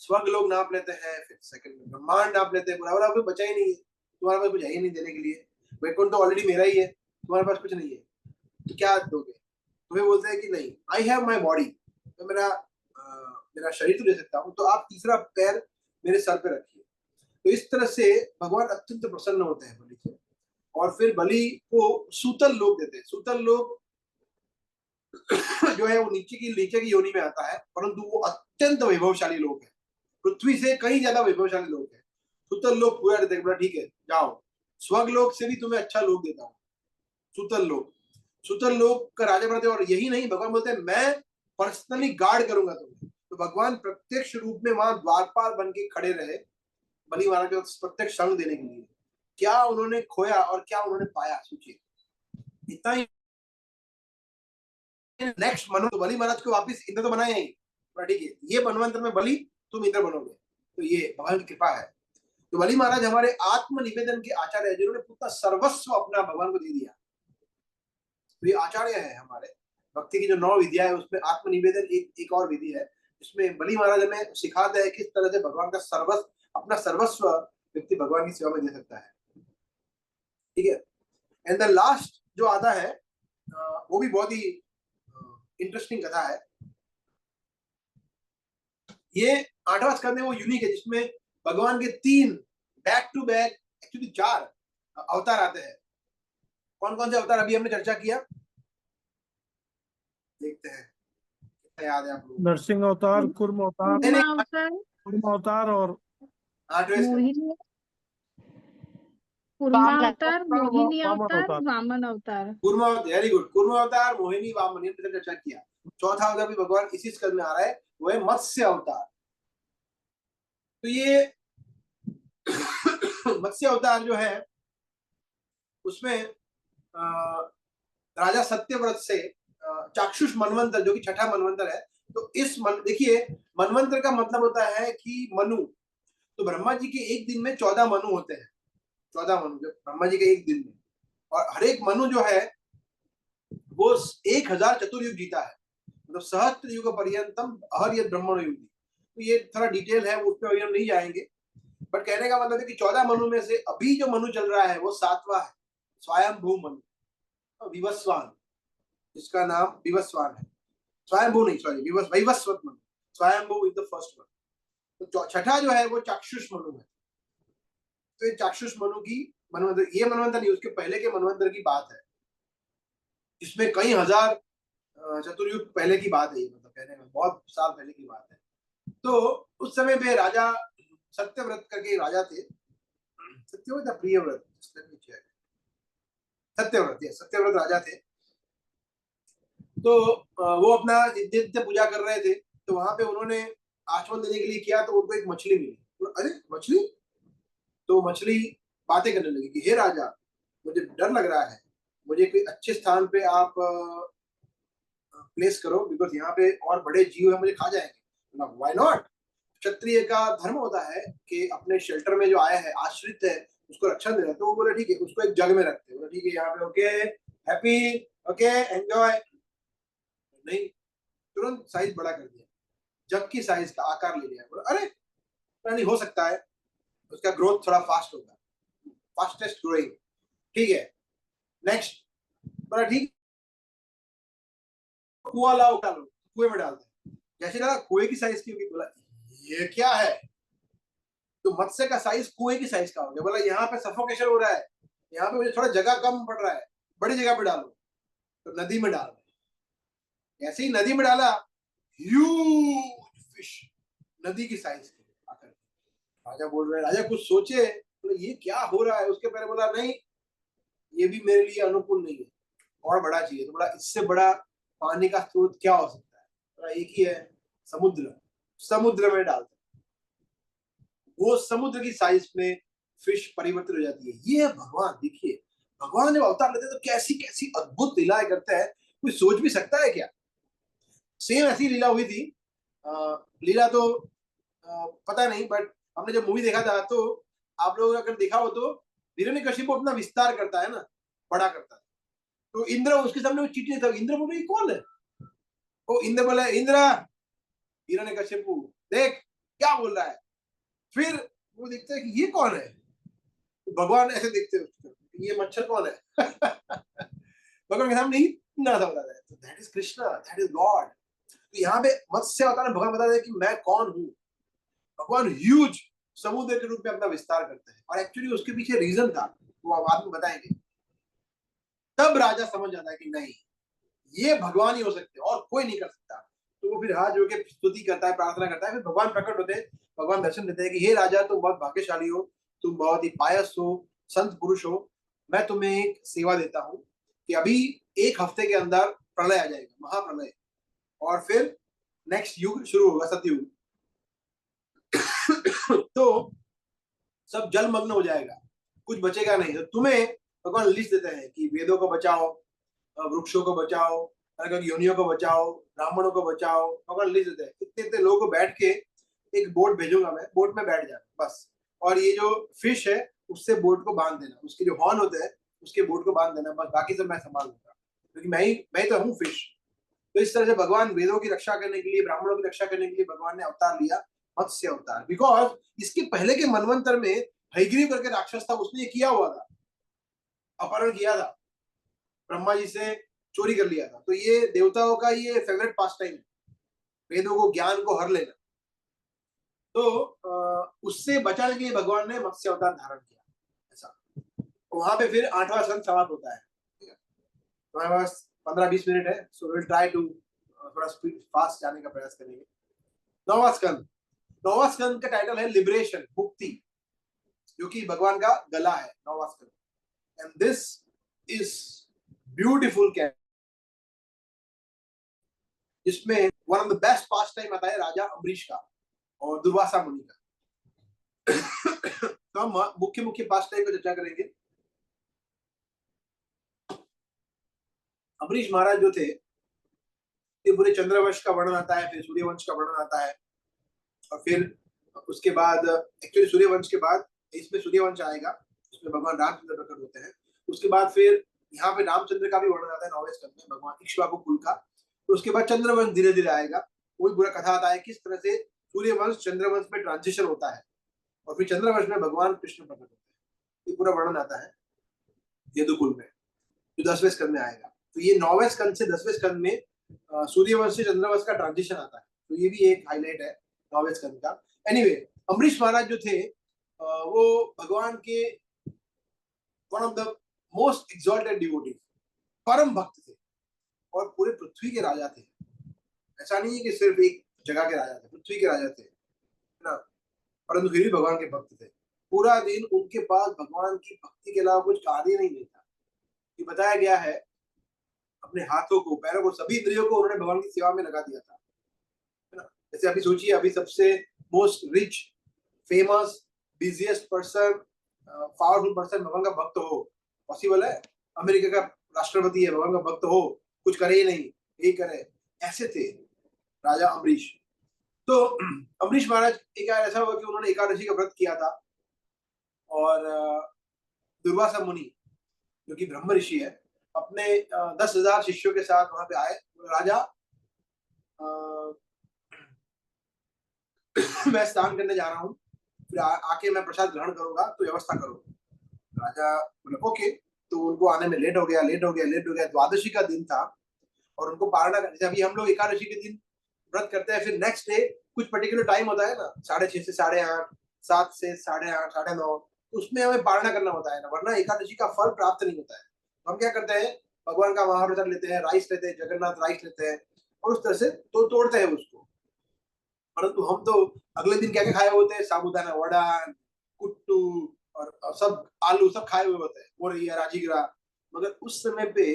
स्वर्ग लोग नाप लेते हैं, फिर सेकंड में ब्रह्मांड नाप लेते हैं। पूरा कोई बचा ही नहीं है, तुम्हारे पास कुछ है ही नहीं देने के लिए, वैकुंठ तो ऑलरेडी मेरा ही है, तुम्हारे पास कुछ नहीं है, तो क्या दोगे? तुम्हें बोलते हैं कि नहीं, आई हैव माई बॉडी, तो मेरा शरीर तो ले सकता हूँ, तो आप तीसरा पैर मेरे सर पे रखिए। तो इस तरह से भगवान अत्यंत प्रसन्न होते हैं बलि से, और फिर बलि को सूतल लोग देते हैं। सूतल लोग जो है वो नीचे की योनि में आता है, परंतु वो अत्यंत वैभवशाली लोग हैं, पृथ्वी से कहीं ज्यादा वैभवशाली लोग हैं। सूतल लोग पूरा देते हैं, ठीक है जाओ, स्वर्ग लोग से भी तुम्हें अच्छा लोग देता हूँ। सूतल लोग का राजा बनते हैं। और यही नहीं, भगवान बोलते हैं मैं पर्सनली गार्ड करूंगा तुम्हें। तो भगवान प्रत्यक्ष रूप में वहां द्वारपाल बन के खड़े रहे बलि महाराज को प्रत्यक्ष संग देने के लिए। क्या उन्होंने खोया और क्या उन्होंने पाया, सोचिए। इतना ही नेक्स्ट मनवंतर तो बलि महाराज को वापस इंद्र तो बनाया ही, ठीक है, ये मनवंतर में बलि तुम इंद्र बनोगे। तो ये भगवान की कृपा है। तो बलि महाराज हमारे आत्म निवेदन के आचार्य है, जिन्होंने पूरा सर्वस्व अपना भगवान को दे दिया। तो ये आचार्य है हमारे भक्ति की जो 9 विधियां है, उसमें आत्म निवेदन एक और विधि है, जिसमें बलि महाराज हमें सिखाते हैं किस तरह से भगवान का सर्वस्व, अपना सर्वस्व व्यक्ति भगवान की सेवा में दे सकता है। ठीक है। एंड द लास्ट जो आता है वो भी बहुत ही इंटरेस्टिंग कथा है। ये 8वां स्कंद है, वो यूनिक है, जिसमें भगवान के 3 बैक टू बैक, एक्चुअली 4 अवतार आते हैं। कौन कौन से अवतार अभी हमने चर्चा किया, देखते हैं कितना याद है आप लोगों को। नरसिंह अवतार, कुर्म अवतार, कूर्मा अवतार और 8वें स्कंद। मोहिनी कूर्मा अवतार, मोहिनी वामन अवतार, अवतार। वामन अवतार। Kurma, very good. कूर्मा अवतार, मोहिनी, वामन, ये मैंने चर्चा किया। चौथा अवतार भी भगवान इसी स्कंद में आ रहा है, वो है मत्स्य अवतार। तो ये मत्स्य अवतार जो है उसमें राजा सत्यव्रत से चाक्षुष मनवंतर, जो कि छठा मनवंतर है। तो इस देखिए, मनवंतर का मतलब होता है कि मनु। तो ब्रह्मा जी के एक दिन में 14 मनु होते हैं, 14 मनु जो ब्रह्मा जी के एक दिन में, और हर एक मनु जो है वो 1000 चतुर्युग जीता है, मतलब सहस्त्र युग पर्यंतम अहर्यत ब्रह्मण युग। तो ये थोड़ा डिटेल है, उस पर हम नहीं जाएंगे, बट कहने का मतलब है कि 14 मनु में से अभी जो मनु चल रहा है वो 7वां है, स्वयंभू मनु, विवस्वान, जिसका नाम विवस्वान है। स्वयंभू नहीं, सॉरी, वैवस्वत मनु, स्वयंभू इज द फर्स्ट वन। तो छठा जो है वो चाक्षुष मनु है। तो ये चाक्षुष मनु की मनवंतर, ये मनवंतर नहीं, उसके पहले के मनवंतर की बात है, जिसमें कई हजार चतुर्युग पहले की बात है। ये मतलब कहने में बहुत साल पहले की बात है। तो उस समय पे राजा सत्यव्रत करके राजा थे, सत्यव्रत या प्रियव्रत, सत्यव्रत राजा थे। तो वो अपना नित्य पूजा कर रहे थे। तो वहां पे उन्होंने आचमन देने के लिए किया, तो उनको एक मछली मिली। अरे मछली, तो मछली बातें करने लगी कि हे राजा, मुझे डर लग रहा है, मुझे कोई अच्छे स्थान पे आप प्लेस करो, बिकॉज यहाँ पे और बड़े जीव है, मुझे खा जाएंगे। व्हाई नॉट, क्षत्रिय का धर्म होता है कि अपने शेल्टर में जो आया है, आश्रित है, उसको रक्षा देना। तो वो बोले ठीक है, उसको एक जग में रखते, बोले ठीक है यहाँ पे, ओके हैप्पी, ओके एंजॉय। नहीं, तुरंत साइज बड़ा कर दिया, जग की साइज का आकार ले लिया। बोला अरे नहीं हो सकता है, उसका ग्रोथ थोड़ा फास्ट होगा, फास्टेस्ट ग्रोइंग, ठीक है नेक्स्ट। बोला ठीक, कुआ लाओ, डालो, कुएं में डालते हैं। जैसे लगा कुएं की साइज की होगी, बोला ये क्या है, तो मत्स्य का साइज कुएं की साइज का हो गया। बोला यहाँ पे सफोकेशन हो रहा है, यहाँ पे मुझे थोड़ा जगह कम पड़ रहा है, बड़ी जगह पे डालो। तो नदी में डाल, ऐसे ही नदी में डाला, ह्यूज फिश, नदी की साइज की आकर। राजा बोल रहे, राजा कुछ सोचे, बोले ये क्या हो रहा है। उसके पहले बोला नहीं, ये भी मेरे लिए अनुकूल नहीं है, और बड़ा चाहिए। तो बोला इससे बड़ा पानी का स्रोत क्या हो सकता है, बोला एक ही है, समुद्र। समुद्र में डालते, वो समुद्र की साइज में फिश परिवर्तित हो जाती है। ये भगवान, देखिए भगवान जब अवतार लेते हैं तो कैसी कैसी अद्भुत लीलाएं करते हैं, कोई सोच भी सकता है क्या। सेम ऐसी लीला हुई थी, लीला तो पता नहीं, बट हमने जब मूवी देखा था, तो आप लोग अगर देखा हो तो हिरण्यकशिपु अपना विस्तार करता है ना, बड़ा करता है। तो इंद्र उसके सामने वो चीटी देता है, इंद्र बोले कौन है, वो इंद्र बोले इंद्र, हिरण्यकशिपु देख क्या बोल रहा है। फिर वो देखते हैं कि ये कौन है, तो भगवान ऐसे देखते हैं ये मच्छर कौन है। भगवान के सामने इतना सा बता रहा है, that is Krishna, that is God. तो यहाँ पे मत्स्य अवतार में भगवान बता दे कि मैं कौन हूँ। भगवान ह्यूज समुद्र के रूप में अपना विस्तार करते हैं, और एक्चुअली उसके पीछे रीजन था, वो आप बाद में बताएंगे। तब राजा समझ जाता है कि नहीं, ये भगवान ही हो सकते हैं और कोई नहीं कर सकता। तो वो फिर हाथ जोड़ के स्तुति करता है, प्रार्थना करता है। फिर भगवान प्रकट होते हैं, भगवान दर्शन देते हैं कि हे राजा, तुम बहुत भाग्यशाली हो, तुम बहुत ही पायस हो, संत पुरुष हो। मैं तुम्हें एक सेवा देता हूँ कि अभी 1 हफ्ते के अंदर प्रलय आ जाएगा, महाप्रलय, और फिर नेक्स्ट युग शुरू होगा, सतयुग। तो सब जलमग्न हो जाएगा, कुछ बचेगा नहीं। तो तुम्हें भगवान लिस्ट देते हैं कि वेदों को बचाओ, वृक्षों को बचाओ, योनियों को बचाओ, ब्राह्मणों को बचाओ। भगवान लिस्ट देते हैं इतने इतने लोगों को बैठ के एक बोट भेजूंगा मैं, बोट में बैठ जाना बस, और ये जो फिश है उससे बोट को बांध देना, उसके जो हॉर्न होते हैं उसके बोट को बांध देना, बस बाकी सब मैं संभाल लूंगा, क्योंकि मैं तो हूँ फिश। तो इस तरह से भगवान वेदों की रक्षा करने के लिए, ब्राह्मणों की रक्षा करने के लिए भगवान ने अवतार लिया, मत्स्य अवतार। बिकॉज इसके पहले के मनवंतर में हयग्रीव करके राक्षस था, उसने ये किया हुआ था, अपहरण किया था, ब्रह्मा जी से चोरी कर लिया था। तो ये देवताओं का ये फेवरेट पास टाइम है, वेदों को, ज्ञान को हर लेना। तो उससे बचाने के लिए भगवान ने मत्स्य अवतार धारण किया, ऐसा। वहां पे फिर 8वां स्कंद समाप्त होता है। हमारे पास 15-20 मिनट है, सो विल ट्राई टू थोड़ा स्पीड फास्ट जाने का प्रयास करेंगे। 9वां स्कंद का टाइटल है लिबरेशन, मुक्ति, जो कि भगवान का गला है, 9वां स्कंद। And this is beautiful character, जिसमें one of the best pastime आता है राजा अम्बरीश का और दुर्वासा मुनि का। तो हम मुख्य मुख्य पास्ट टाइम को चर्चा करेंगे। अम्बरीश महाराज जो थे, ये पूरे चंद्रवंश का वर्णन आता है, फिर सूर्यवंश का वर्णन आता है, और फिर उसके बाद एक्चुअली सूर्यवंश के बाद इसमें सूर्यवंश आएगा, उसमें भगवान रामचंद्र प्रकट होते हैं। उसके बाद फिर यहाँ पे रामचंद्र का भी वर्णन आता है 9वें स्कंद में, भगवान इक्ष्वाकु कुल का। तो उसके बाद चंद्रवंश धीरे धीरे आएगा, वही पूरा कथा आता है किस तरह से सूर्यवंश चंद्रवंश में ट्रांजिशन होता है, और फिर चंद्रवंश में भगवान कृष्ण प्रकट होते हैं। ये पूरा वर्णन आता है यदुकुल में, जो 10वें स्कंद में आएगा। तो ये 9वें स्कंद से 10वें स्कंद में सूर्यवंश से चंद्रवंश का ट्रांजिशन आता है, तो ये भी एक हाईलाइट है 9वें स्कंद का। एनीवे, अम्बरीश महाराज जो थे वो भगवान के one of the most exalted devotee, परम भक्त थे, और पूरे पृथ्वी के राजा थे। ऐसा नहीं है कि सिर्फ एक जगह के राजा थे, पृथ्वी के राजा थे, है ना, परंतु फिर भी भगवान के भक्त थे। पूरा दिन उनके पास भगवान की भक्ति के अलावा कुछ कार्य नहीं था। ये बताया गया है, अपने हाथों को, पैरों को, सभी इंद्रियों को उन्होंने भगवान की सेवा में लगा दिया था, है ना। जैसे अभी सोचिए, अभी सबसे most rich, famous, busiest person, powerful person भगवान का भक्त हो, पॉसिबल है? अमेरिका का राष्ट्रपति है, भगवान का भक्त हो, कुछ करे ही नहीं, यही करे, ऐसे थे राजा अम्बरीश। तो अम्बरीश महाराज एक बार ऐसा हुआ कि उन्होंने एकादशी का व्रत किया था, और दुर्वासा मुनि जो कि ब्रह्म ऋषि है, अपने 10,000 शिष्यों के साथ वहां पे आए। राजा मैं स्नान करने जा रहा हूँ, फिर आके मैं प्रसाद ग्रहण करूंगा, तो व्यवस्था करो। राजा बोले ओके। तो उनको आने में लेट हो गया। द्वादशी का दिन था, और उनको पारणा, जैसे अभी हम लोग एकादशी के दिन व्रत करते हैं, फिर नेक्स्ट डे कुछ पर्टिकुलर टाइम होता है ना, 6:30 से 8:30, 7 से 8:30, 9:30, उसमें हमें पारणा करना होता है ना, वरना एकादशी का फल प्राप्त नहीं होता है। हम क्या करते हैं, भगवान का महाप्रसाद लेते हैं, राइस लेते हैं, जगन्नाथ राइस लेते हैं, और उस तरह से तो तोड़ते हैं उसको। परंतु हम तो अगले दिन क्या क्या खाए होते हैं, साबुदाना वड़ा, कुट्टू और सब आलू सब खाए हुए होते हैं, मोरैया, राजीगरा। मगर उस समय पे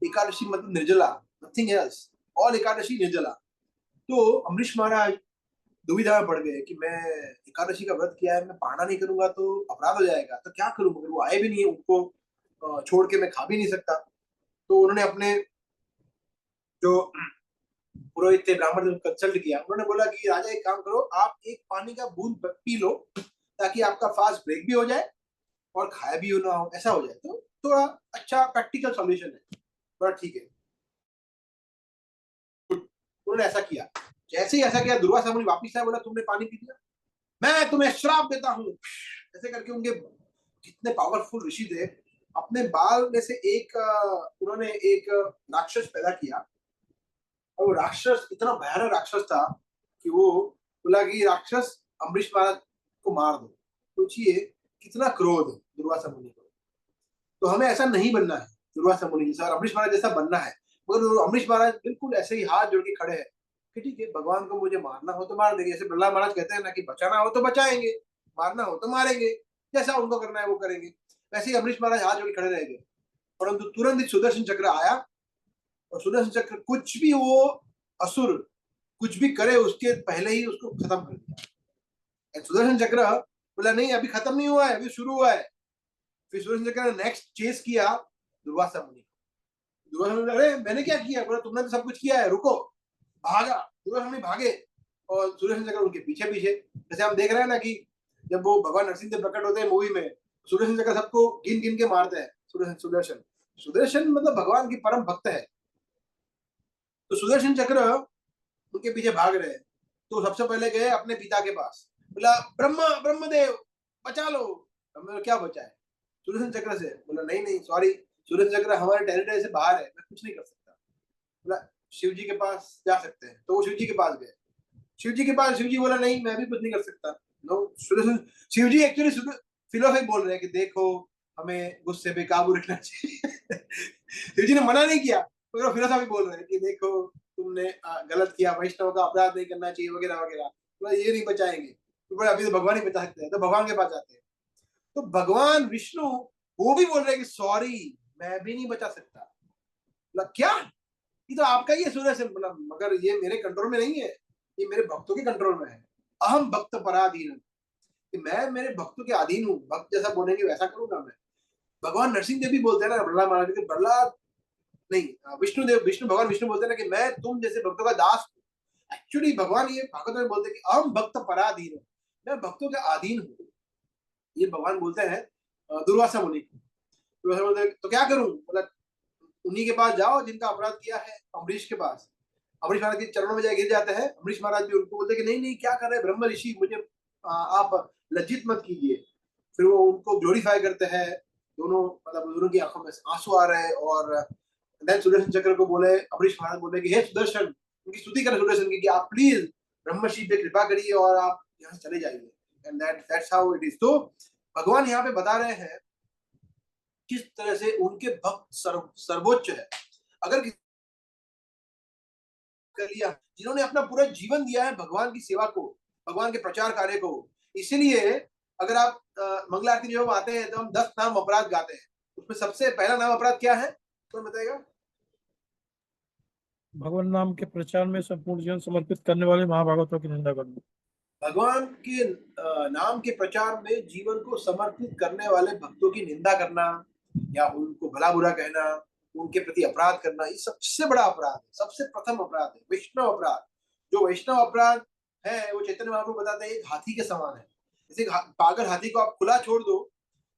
एकादशी मतलब निर्जला, नथिंग एल्स, ऑल एकादशी निर्जला। तो अम्बरीश महाराज दुविधा में पड़ गए कि मैं एकादशी का व्रत किया है, मैं पारणा नहीं करूंगा तो अपराध हो जाएगा, तो क्या करूं। मगर वो आए भी नहीं, उनको छोड़ के मैं खा भी नहीं सकता। तो उन्होंने अपने जो पुरोहित थे, ब्राह्मण ने कंसल्ट किया। उन्होंने बोला कि राजा एक काम करो, आप एक पानी का बूंद पी लो, ताकि आपका फास्ट ब्रेक भी हो जाए और खाया भी ना हो, ऐसा हो जाए। तो थोड़ा अच्छा प्रैक्टिकल सॉल्यूशन है, थोड़ा ठीक है। उन्होंने ऐसा किया। जैसे ही ऐसा किया, दुर्वासा मुनि वापिस आया, बोला तुमने पानी पी लिया, मैं तुम्हें श्राप देता हूँ। ऐसे करके उनके जितने पावरफुल ऋषि थे, अपने बाल में से एक उन्होंने एक राक्षस पैदा किया, और वो राक्षस इतना भयानक राक्षस था कि वो बोला कि राक्षस अम्बरीश महाराज को मार दो। सोचिए कितना क्रोध है दुर्वासा मुनि को। तो हमें ऐसा नहीं बनना है दुर्वासा मुनि जैसा और अम्बरीश महाराज जैसा बनना है। मगर अम्बरीश महाराज बिल्कुल ऐसे ही हाथ जोड़ के खड़े हैं कि ठीक है, भगवान को मुझे मारना हो तो मार देंगे, जैसे प्रहलाद महाराज कहते हैं ना कि बचाना हो तो बचाएंगे, मारना हो तो मारेंगे, जैसा उनको करना है वो करेंगे। वैसे ही अम्बरीश महाराज हाथ जोड़ के खड़े रह गए। परंतु तुरंत ही सुदर्शन चक्र आया और सुदर्शन चक्र कुछ भी वो असुर कुछ भी करे उसके पहले ही उसको खत्म कर दिया। सुदर्शन चक्र बोला नहीं अभी खत्म नहीं हुआ है, अभी शुरू हुआ है। फिर सुदर्शन चक्र ने नेक्स्ट चेस किया दुर्वासा मुनि। दुर्वासा मुनि अरे मैंने क्या किया, बोला तुमने तो सब कुछ किया है, रुको। भागा, दुर्वासा मुनि भागे और सुदर्शन चक्र उनके पीछे पीछे। जैसे हम देख रहे हैं ना कि जब वो भगवान नरसिंह देव प्रकट होते हैं मूवी में, सुदर्शन चक्र सबको गिन गिन के मारते हैं। सुदर्शन सुदर्शन मतलब भगवान की परम भक्त है। तो सुदर्शन चक्र उनके पीछे भाग रहे हैं। तो सबसे पहले गए अपने पिता के पास, बोला ब्रह्मदेव बचा लो। ब्रह्मदेव क्या बचाए सुदर्शन चक्र से? बोला नहीं नहीं सॉरी, सुदर्शन चक्र हमारे टेरिटरी से बाहर है, मैं कुछ नहीं कर सकता। बोला शिव जी के पास जा सकते हैं। तो वो शिव जी के पास गए। शिव जी के पास शिव जी बोला नहीं मैं भी कुछ नहीं कर सकता। नो, सुदर्शन शिव जी एक्चुअली फिलोसफी बोल रहे हैं कि देखो हमें गुस्से पे काबू रखना चाहिए। शिव जी ने मना नहीं किया, मगर फिलोसफी बोल रहे हैं कि देखो तुमने गलत किया, वैष्णव का अपराध नहीं करना चाहिए वगैरह वगैरह। तो ये नहीं बचाएंगे। तो अभी तो भगवान ही बचा सकते हैं, तो भगवान के पास जाते हैं। तो भगवान विष्णु वो भी बोल रहे हैं कि सॉरी मैं भी नहीं बचा सकता। बोला क्या, ये तो आपका ही है सुदर्शन। बोला मगर ये मेरे कंट्रोल में नहीं है, ये मेरे भक्तों के कंट्रोल में है। अहम भक्त पराधीन, कि मैं मेरे भक्तों के अधीन हूँ, भक्त जैसा बोलेंगे वैसा करूंगा मैं। भगवान नरसिंह देव भी बोलते हैं ना प्रहलाद महाराज के, प्रहलाद नहीं विष्णु भगवान विष्णु बोलते हैं ना कि मैं तुम जैसे भक्तों का दास हूँ। एक्चुअली भगवान ये भागवत में बोलते हैं कि अहम भक्त पराधीन, मैं भक्तों के अधीन हूँ। ये भगवान बोलते हैं दुर्वासा मुनि। दुर्वासा बोलते तो क्या करूं? बोला उन्हीं के पास जाओ जिनका अपराध किया है, अम्बरीश के पास। अम्बरीश महाराज के चरणों में जाके गिर जाते हैं। अम्बरीश महाराज भी उनको बोलते कि नहीं नहीं क्या कर रहे हैं ब्रह्म ऋषि, मुझे आप लज्जित मत कीजिए। फिर वो उनको ग्लोरीफाई करते हैं। दोनों मतलब दोनों की आंखों में आंसू आ रहे हैं। और देन सुदर्शन चक्र को बोले, अम्बरीश महाराज बोले कि हे सुदर्शन, उनकी स्तुति करें सुदर्शन की कि आप प्लीज ब्रह्मर्षि पे कृपा करिए और आप यहाँ से चले जाइए। And that's how it is. तो भगवान यहाँ पे बता रहे हैं किस तरह से उनके भक्त सर्वोच्च है। अगर कर लिया जिन्होंने अपना पूरा जीवन दिया है भगवान की सेवा को, भगवान के प्रचार कार्य को। इसीलिए अगर आप मंगला आरती जब आते हैं तो हम 10 नाम अपराध गाते हैं। उसमें सबसे पहला नाम अपराध क्या है, कौन बताएगा? भगवान नाम के प्रचार में संपूर्ण जीवन समर्पित करने वाले महाभागवतों की निंदा करना। भगवान के नाम के प्रचार में जीवन को समर्पित करने वाले भक्तों की निंदा करना या उनको भला बुरा कहना, उनके प्रति अपराध करना, ये सबसे बड़ा अपराध है, सबसे प्रथम अपराध है वैष्णव अपराध। जो वैष्णव अपराध है वो चैतन्य महाप्रभु बताते हैं एक हाथी के समान है। जैसे पागल हाथी को आप खुला छोड़ दो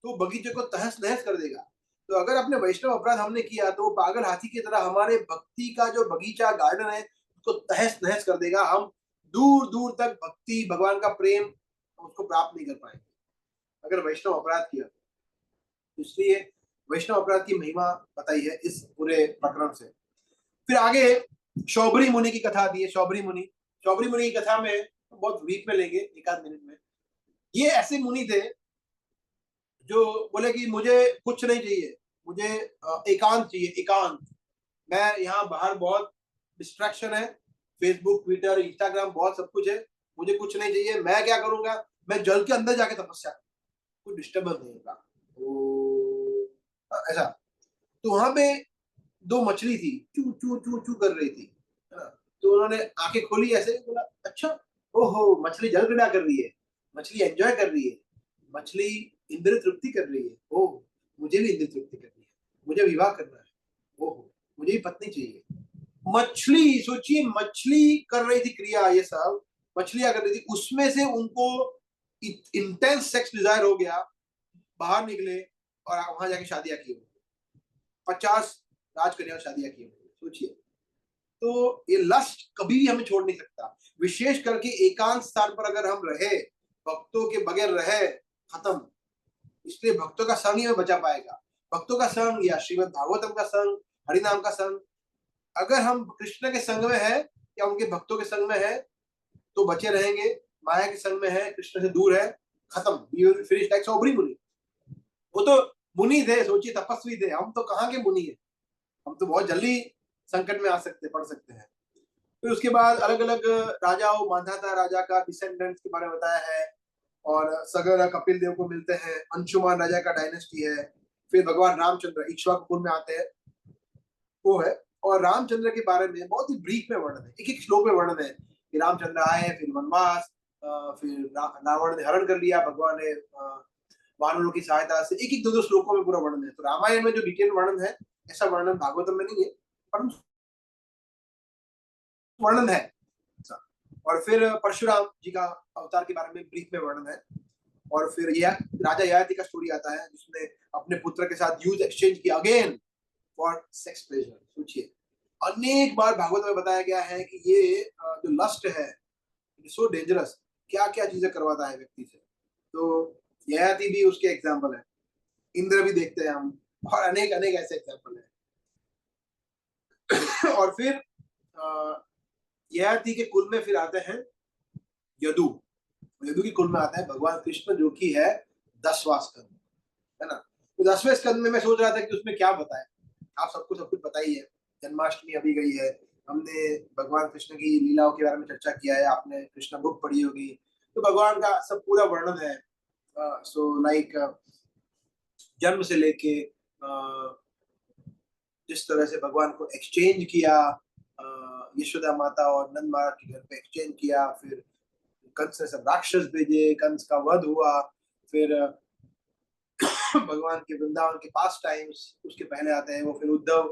तो बगीचे को तहस नहस कर देगा। तो अगर अपने वैष्णव अपराध हमने किया तो पागल हाथी की तरह हमारे भक्ति का जो बगीचा गार्डन है उसको तहस नहस कर देगा। हम दूर दूर तक भक्ति भगवान का प्रेम उसको प्राप्त नहीं कर पाएंगे अगर वैष्णव अपराध किया। इसलिए वैष्णव अपराध की महिमा बताई है इस पूरे प्रकरण से। फिर आगे शौबरी मुनि की कथा दी है। शौबरी मुनि की कथा में बहुत वीक में लेंगे, एक आध मिनट में। ये ऐसे मुनि थे जो बोले कि मुझे कुछ नहीं चाहिए, मुझे एकांत चाहिए, एकांत। मैं यहाँ बाहर बहुत डिस्ट्रैक्शन है, फेसबुक ट्विटर इंस्टाग्राम बहुत सब कुछ है, मुझे कुछ नहीं चाहिए। मैं क्या करूंगा, मैं जल के अंदर जाके तपस्या करूंगा, कोई डिस्टर्बेंस नहीं होगा ऐसा। तो वहां पे 2 मछली थी, चू चू चू चू कर रही थी, है ना। तो उन्होंने आंखें खोली ऐसे, बोला अच्छा ओहो मछली जल क्रीड़ा कर रही है, मछली एंजॉय कर रही है, मछली इंद्र तृप्ति कर रही है। ओह मुझे भी इंद्र तृप्ति करनी है, मुझे विवाह करना है, ओह मुझे भी पत्नी चाहिए। मछली, सोचिए मछली कर रही थी क्रिया, ये सब मछलियां कर रही थी, उसमें से उनको इंटेंस सेक्स डिजायर हो गया, बाहर निकले और वहां जाके शादियां की। 50 राजकन्या शादियां की, सोचिए। तो ये लस्ट कभी भी हमें छोड़ नहीं सकता, विशेष करके एकांत स्थान पर अगर हम रहे, भक्तों के बगैर रहे, खत्म। इसलिए भक्तों का संग ही हमें बचा पाएगा। भक्तों का संग या श्रीमद् भागवतम का संग, हरिनाम का संग, अगर हम कृष्ण के संग में है या उनके भक्तों के संग में है तो बचे रहेंगे, माया के संग में है, कृष्ण से दूर है, खत्म, we will finish like Saubhari मुनि। वो तो मुनि थे, सोचिए तपस्वी थे, हम तो कहाँ के मुनि है, हम तो बहुत जल्दी संकट में आ सकते, पड़ सकते हैं। फिर उसके बाद अलग अलग राजाओं, मांधाता राजा का डिसेंडेंट्स के बारे में बताया है, और सगर कपिल देव को मिलते हैं, अंशुमान राजा का डायनेस्टी है। फिर भगवान रामचंद्र इक्ष्वाकुपुर में आते हैं, वो है। और रामचंद्र के बारे में बहुत ही ब्रीफ में वर्णन है, एक एक श्लोक में वर्णन है कि रामचंद्र आए, फिर वनवास, फिर रावण ने हरण कर लिया, भगवान ने वानरों की सहायता से, एक एक दो दो श्लोकों में पूरा वर्णन है। तो रामायण में जो डिटेल वर्णन है, ऐसा वर्णन भागवतम में नहीं है, परंतु वर्णन है। और फिर परशुराम जी का अवतार के बारे में ब्रीफ में वर्णन है। और फिर यह राजा ययाति का स्टोरी आता है, जिसने अपने पुत्र के साथ यूथ एक्सचेंज किया अगेन फॉर सेक्स प्लेजर। सोचिए, अनेक बार भागवत में बताया गया है कि ये जो लस्ट है, सो डेंजरस, क्या क्या चीजें करवाता है व्यक्ति से। तो ययाति भी उसके एग्जाम्पल है, इंद्र भी देखते हैं हम, और अनेक अनेक ऐसे एग्जाम्पल है। और फिर ययाति के कुल में फिर आते हैं यदु। यदु के कुल में आता है भगवान कृष्ण, जो कि है 10वां स्कंद, है ना। तो 10वें स्कंद में मैं सोच रहा था कि उसमें क्या बताएं। आप सबको सब कुछ पता ही है, जन्माष्टमी अभी गई है, हमने भगवान कृष्ण की लीलाओं के बारे में चर्चा किया है, आपने कृष्ण बुक पढ़ी होगी, तो भगवान का सब पूरा वर्णन है। सो लाइक जन्म से लेके जिस तरह से भगवान को एक्सचेंज किया, यशोदा माता और नंद महाराज के घर पे एक्सचेंज किया, फिर कंस ने सब राक्षस भेजे, कंस का वध हुआ, फिर भगवान के वृंदावन के पास टाइम्स उसके पहले आते हैं, वो फिर उद्धव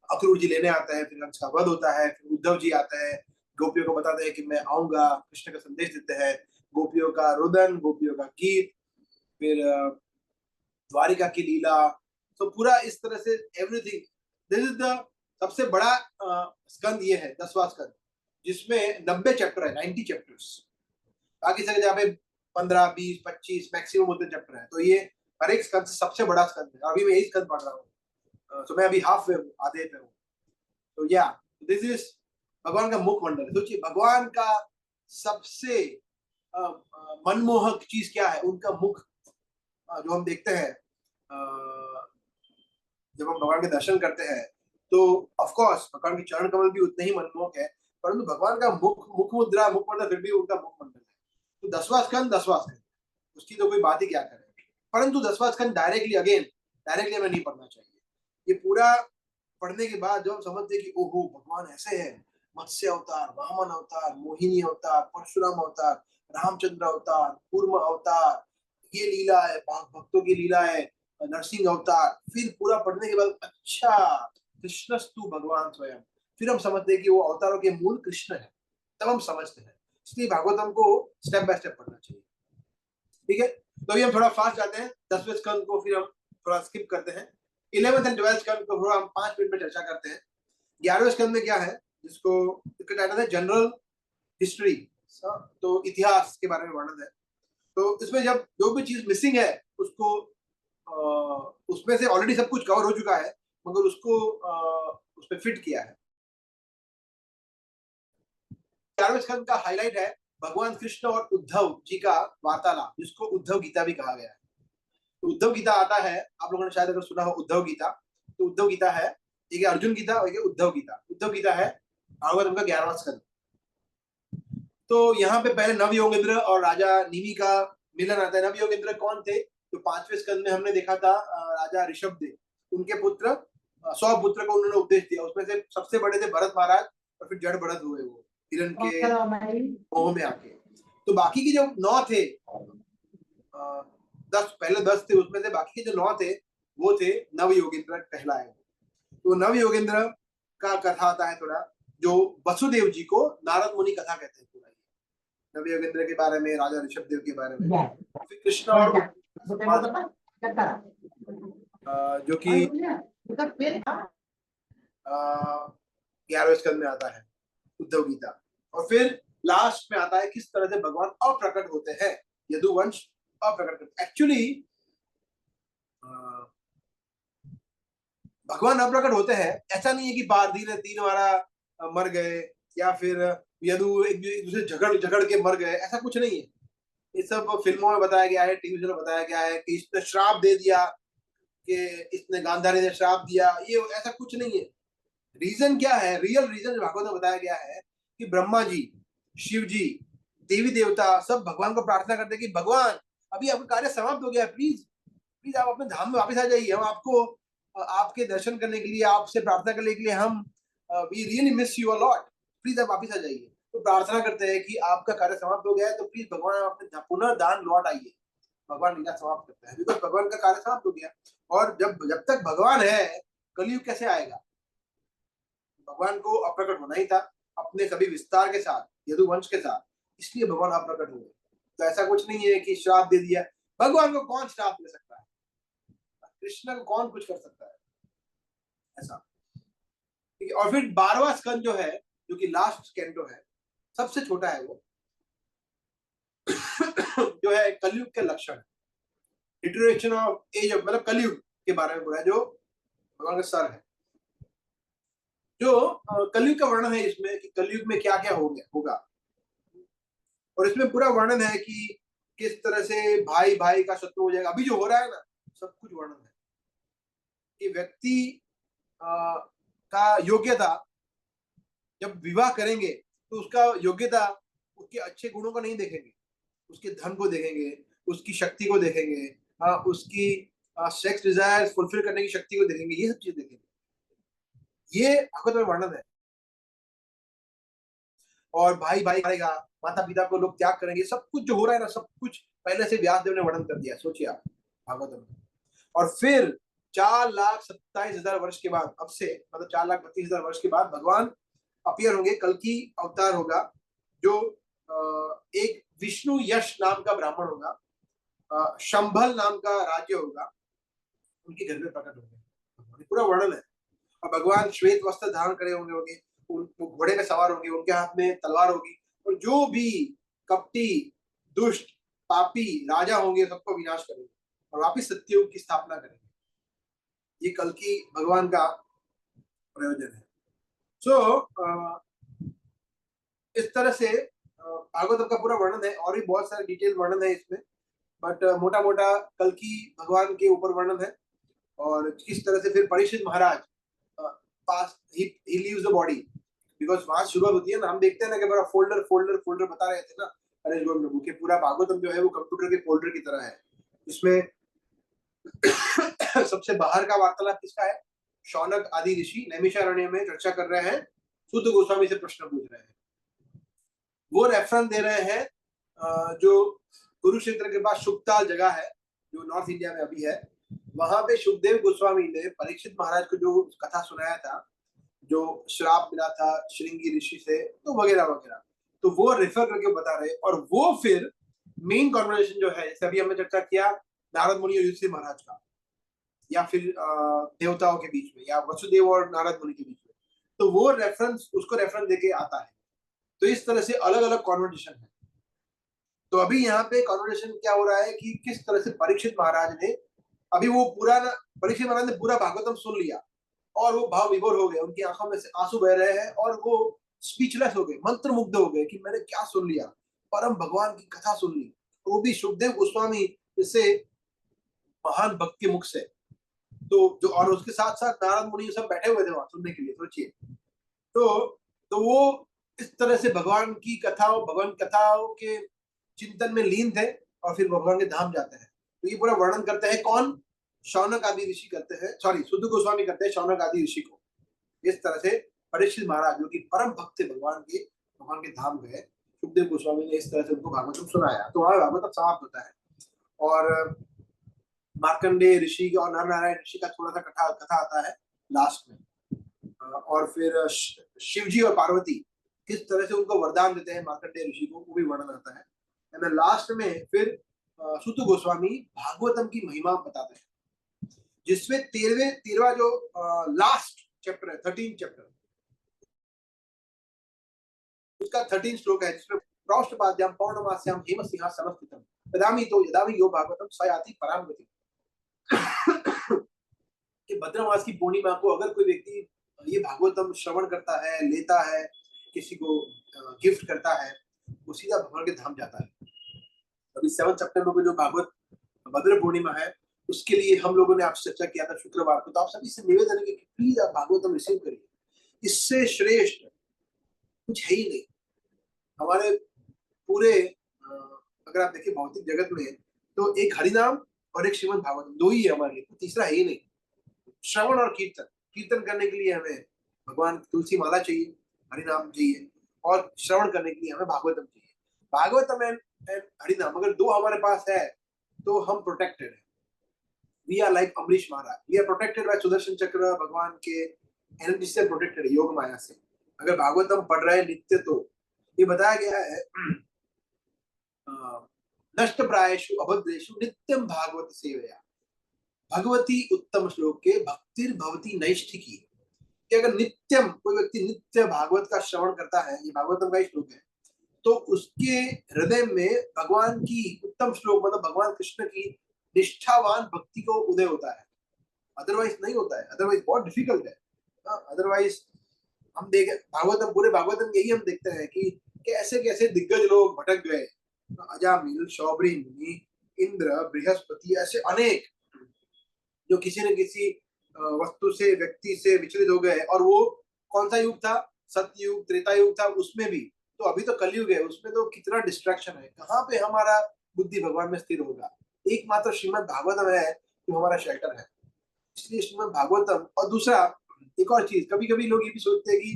अक्रूर जी लेने आता है, फिर कंस का वध होता है, फिर उद्धव जी आते हैं, गोपियों को बताते हैं कि मैं आऊंगा, कृष्ण का संदेश देते हैं, गोपियों का रुदन, गोपियों का गीत, फिर द्वारिका की लीला। तो पूरा इस तरह से एवरीथिंग, दिस इज द सबसे बड़ा स्कंद ये है 10वां स्कंद, जिसमें 90 चैप्टर है, 90 चैप्टर्स। बाकी सारे जहाँ पे 15, 20, 25 मैक्सिमम होते चैप्टर है, तो ये हर एक स्कंद से सबसे बड़ा स्कंद है। अभी मैं यही स्कंद पढ़ रहा हूँ, तो मैं अभी हाफ वे हूँ, आधे पे हूँ। तो या दिस इज भगवान का मुख मंडल। सोचिए भगवान का सबसे मनमोहक चीज क्या है, उनका मुख जो हम देखते हैं जब हम भगवान के दर्शन करते हैं, तो ऑफ कोर्स भगवान के चरण कमल भी उतने ही मनमोहक है, परंतु भगवान का मुख मुद्रा, मुख मंडल फिर भी उनका मुख मंडल है। तो 10वां स्कंद उसकी तो कोई बात ही क्या करें। परंतु 10वां स्कंद डायरेक्टली हमें नहीं पढ़ना चाहिए। ये पूरा पढ़ने के बाद जो हम समझते हैं कि ओहो भगवान ऐसे है, मत्स्य अवतार, वामन अवतार, मोहिनी अवतार, परशुराम अवतार, रामचंद्र अवतार, कूर्म अवतार, ये लीला है, भक्तों की लीला है, नरसिंह अवतार, फिर पूरा पढ़ने के बाद अच्छा कृष्णस्तु भगवान स्वयं, फिर हम समझते हैं कि वो अवतारों के मूल कृष्ण है, तब हम समझते हैं। इसलिए भागवतम को स्टेप बाय स्टेप पढ़ना चाहिए। ठीक है, तो अभी हम थोड़ा फास्ट जाते हैं, 10वें स्कंद को फिर हम थोड़ा स्किप करते हैं। 11th एंड 12th स्कंद को थोड़ा हम 5 मिनट में चर्चा करते हैं। 11वें स्कंद में क्या है, जिसको इसका टाइटल है जनरल हिस्ट्री, तो इतिहास के बारे में वर्णन है। तो इसमें जब जो भी चीज मिसिंग है उसको उसमें से ऑलरेडी सब कुछ कवर हो चुका है, मगर उसको उस पर फिट किया है। 11वें स्कंद का हाईलाइट है भगवान कृष्ण और उद्धव जी का वार्तालाप, जिसको उद्धव गीता भी कहा गया है। तो उद्धव गीता आता है, आप लोगों ने शायद अगर सुना हो उद्धव गीता, तो उद्धव गीता है, एक अर्जुन गीता और एक उद्धव गीता। उद्धव गीता है भागवतम का 11वां स्कंद। तो यहाँ पे पहले नव योगेंद्र और राजा नीमी का मिलन आता है। नव योगेंद्र कौन थे, तो 5वें स्कंद में हमने देखा था, राजा ऋषभदेव, उनके पुत्र 100 पुत्र को उन्होंने उपदेश दिया, उसमें से सबसे बड़े थे भरत महाराज, और फिर जड़ भरत हुए वो हिरण के मोह में आके। तो बाकी के जो 9 थे, 10 पहले 10 थे, उसमें से बाकी के जो 9 थे वो थे नव योगेंद्र कहलाए। तो नव योगेंद्र का कथा आता है थोड़ा, जो वसुदेव जी को नारद मुनि कथा कहते हैं पूरा, नव योगेंद्र के बारे में, राजा ऋषभदेव के बारे में। फिर कृष्ण और जो कि 11वें स्कंद में आता है उद्धव गीता। और फिर लास्ट में आता है किस तरह से भगवान अप्रकट होते हैं, यदुवंश अप्रकट। एक्चुअली भगवान अप्रकट होते हैं, ऐसा नहीं है कि बारदीन ने 3 बार मर गए या फिर यदु एक दूसरे झगड़ के मर गए, ऐसा कुछ नहीं है। ये सब फिल्मों में बताया गया है, टीवी में बताया गया है कि इसने श्राप दे दिया, कि इसने गांधारी ने श्राप दिया, ये ऐसा कुछ नहीं है। रीजन क्या है? रियल रीजन भागवत में बताया गया है कि ब्रह्मा जी, शिव जी, देवी देवता सब भगवान को प्रार्थना करते हैं कि भगवान अभी आपका कार्य समाप्त हो गया है, प्लीज प्लीज आप अपने धाम में वापस आ जाइए, हम आपको आपके दर्शन करने के लिए, आपसे प्रार्थना करने के लिए हम we really miss you a lot, please आप वापस आ जाइए। तो प्रार्थना करते हैं कि आपका कार्य समाप्त हो गया है, तो प्लीज भगवान आप अपने पुनः दान लौट आइए। भगवान लीला समाप्त करता है, बिकॉज भगवान का कार्य समाप्त हो गया। और जब तक भगवान है, कलयुग कैसे आएगा? भगवान को अप्रकट होना ही था अपने सभी विस्तार के साथ, यदुवंश के साथ, इसलिए भगवान अप्रकट हो गए। तो ऐसा कुछ नहीं है कि श्राप दे दिया। भगवान को कौन श्राप दे सकता है? कृष्ण को कौन कुछ कर सकता है? ऐसा। ठीक है। और फिर 12वां स्कंद जो है, जो कि लास्ट कैंटो है, सबसे छोटा है वो जो है कलयुग के लक्षण, डिटोरेशन ऑफ एज ऑफ, मतलब कलयुग के बारे में बोला है, जो भगवान का सर है। जो कलयुग का वर्णन है इसमें कि कलयुग में क्या क्या होगा, और इसमें पूरा वर्णन है कि किस तरह से भाई भाई का शत्रु हो जाएगा। अभी जो हो रहा है ना, सब कुछ वर्णन है कि व्यक्ति का योग्यता, जब विवाह करेंगे तो उसका योग्यता उसके अच्छे गुणों को नहीं देखेंगे, उसके धन को देखेंगे, उसकी शक्ति को देखेंगे, उसकी सेक्स डिजायर फुलफिल करने की शक्ति को देखेंगे, ये सब चीज देखेंगे। ये भागवत में वर्णन है। और भाई भाई करेगा, माता पिता को लोग त्याग करेंगे, सब कुछ जो हो रहा है ना, सब कुछ पहले से व्यासदेव ने वर्णन कर दिया। सोचिए आप भागवत में। और फिर 4,27,000 वर्ष के बाद, अब से मतलब 4,32,000 वर्ष के बाद भगवान अपीयर होंगे, कल की अवतार होगा, जो एक विष्णु यश नाम का ब्राह्मण होगा, शंभल नाम का राज्य होगा, उनके घर में प्रकट होंगे। पूरा वर्णन है। और भगवान श्वेत वस्त्र धारण करे होंगे, वो घोड़े पे सवार होंगे, उनके हाथ में तलवार होगी, और जो भी कपटी, दुष्ट, पापी राजा होंगे सबको विनाश करेंगे और वापिस सत्ययुग की स्थापना करेंगे। ये कल की भगवान का प्रयोजन है। इस तरह से भागवत का पूरा वर्णन है, और भी बहुत सारे डिटेल वर्णन है इसमें, बट मोटा मोटा कल की भगवान के ऊपर वर्णन है। और किस तरह से फिर परीक्षित महाराज पास he leaves the body, because वहां शुरुआत होती है ना, हम देखते हैं ना कि बड़ा फोल्डर फोल्डर फोल्डर बता रहे थे ना अरेंज प्रभु के, पूरा भागवतम जो है वो कंप्यूटर के फोल्डर की तरह है। इसमें सबसे बाहर का वार्तालाप किसका है? शौनक आदि ऋषि नैमिषारण्य में चर्चा कर रहे हैं, सूत गोस्वामी से प्रश्न पूछ रहे हैं, वो रेफरेंस दे रहे हैं जो कुरुक्षेत्र के पास शुकताल जगह है, जो नॉर्थ इंडिया में अभी है, वहां पे सुखदेव गोस्वामी ने परीक्षित महाराज को जो कथा सुनाया था, जो श्राप मिला था श्रृंगी ऋषि से, तो वगैरह वगैरह, तो वो रेफर करके बता रहे। और वो फिर मेन कॉन्वर्सेशन जो है, जैसे अभी हमने चर्चा किया नारद मुनि और युधिष्ठिर महाराज का, या फिर देवताओं के बीच में, या वसुदेव और नारद मुनि के बीच में, तो वो रेफरेंस, उसको रेफरेंस देके आता है। तो इस तरह से अलग अलग कॉन्वर्सेशन है। तो अभी यहाँ पे कॉन्वर्सेशन क्या हो रहा है कि किस तरह से परीक्षित महाराज ने, अभी वो पूरा परीक्षित महाराज ने पूरा भागवतम सुन लिया और वो भाव विभोर हो गए, उनकी आंखों में से आंसू बह रहे हैं और वो स्पीचलेस हो गए, मंत्रमुग्ध हो गए कि मैंने क्या सुन लिया, परम भगवान की कथा सुन ली, वो भी सुखदेव गोस्वामी इससे महान भक्त के मुख से। तो जो, और उसके साथ साथ नारद मुनि सब बैठे हुए थे वहां सुनने के लिए, सोचिए। तो वो इस तरह से भगवान की कथाओं, भगवान कथाओं के चिंतन में लीन थे और फिर भगवान के धाम जाते हैं। तो ये पूरा वर्णन करते हैं कौन? शौनक आदि ऋषि करते हैं, सॉरी सूत गोस्वामी करते हैं शौनक आदि ऋषि को। इस तरह से परीक्षित महाराज जो कि परम भक्त थे भगवान के धाम गए, सुखदेव गोस्वामी ने इस तरह से उनको भागवतम सुनाया। तो वहां भागवतम समाप्त होता है और मार्कंडेय ऋषि और नर नारायण ऋषि का थोड़ा सा कथा आता है लास्ट में। और फिर शिव जी और पार्वती किस तरह से उनको वरदान देते हैं मार्कंडेय ऋषि को, वो भी वर्णन आता है। एंड लास्ट में फिर सूत गोस्वामी भागवतम की महिमा बताते हैं, जिसमें 13वां जो लास्ट चैप्टर है, 13 चैप्टर, उसका 13 श्लोक है, जिसमें प्रौष्ठपाद्याम पौर्णमास्याम हेम सिंहा समस्थितम तदामी तो यदामी यो भागवतम सयाति पराम गति। कि भद्रमास की पूर्णिमा को अगर कोई व्यक्ति ये भागवतम श्रवण करता है, लेता है, किसी को गिफ्ट करता है, वो सीधा भगवान के धाम जाता है। अभी 7 सितंबर को जो भागवत भद्र पूर्णिमा है, उसके लिए हम लोगों ने आपसे चर्चा किया था शुक्रवार को। तो आप सभी से निवेदन है कि प्लीज आप भागवतम रिसीव करिए, इससे श्रेष्ठ कुछ है ही नहीं। हमारे पूरे अगर आप देखिए भौतिक जगत में तो एक हरिनाम और एक श्रीमद् भागवतम, दो ही है हमारे लिए, तीसरा है ही नहीं। श्रवण और कीर्तन, कीर्तन करने के लिए हमें भगवान तुलसी माला चाहिए, हरिनाम चाहिए, और श्रवण करने के लिए हमें भागवतम चाहिए। भागवतम एंड हरिनाम अगर दो हमारे पास है तो हम प्रोटेक्टेड है। We are like Amrish Maharaj, we are protected by Sudarshan chakra, भगवान के एनर्जी से प्रोटेक्टेड है, योग माया से। अगर भागवतम पढ़ रहे हैं नित्य, तो ये बताया गया है नष्ट प्रायेषु अभद्रेषु नित्यम भागवत सेवया भगवती उत्तम श्लोक के भक्तिर भवती नैष्ठिकी। कि अगर नित्यम कोई व्यक्ति नित्य भागवत का श्रवण करता है, ये भागवतम का ही श्लोक है, तो उसके हृदय में भगवान की उत्तम श्लोक मतलब भगवान कृष्ण की निष्ठावान भक्ति को उदय होता है। अदरवाइज नहीं होता है, अदरवाइज बहुत डिफिकल्ट है। अदरवाइज हम देखे भागवतम, पूरे भागवतम यही हम देखते हैं कि कैसे कैसे दिग्गज लोग भटक गए। अजामिल, शौबरी मुनि, इंद्र, बृहस्पति, ऐसे अनेक जो किसी न किसी वस्तु से, व्यक्ति से विचलित हो गए। और वो कौन सा युग था? सतयुग, त्रेता युग था, उसमें भी। तो अभी तो कलयुग है, उसमें तो कितना डिस्ट्रैक्शन है, कहाँ पे हमारा बुद्धि भगवान में स्थिर होगा? एकमात्र श्रीमद् भागवतम है जो हमारा शेल्टर है, इसलिए श्रीमद् भागवतम। और दूसरा एक और चीज, कभी कभी लोग ये भी सोचते हैं कि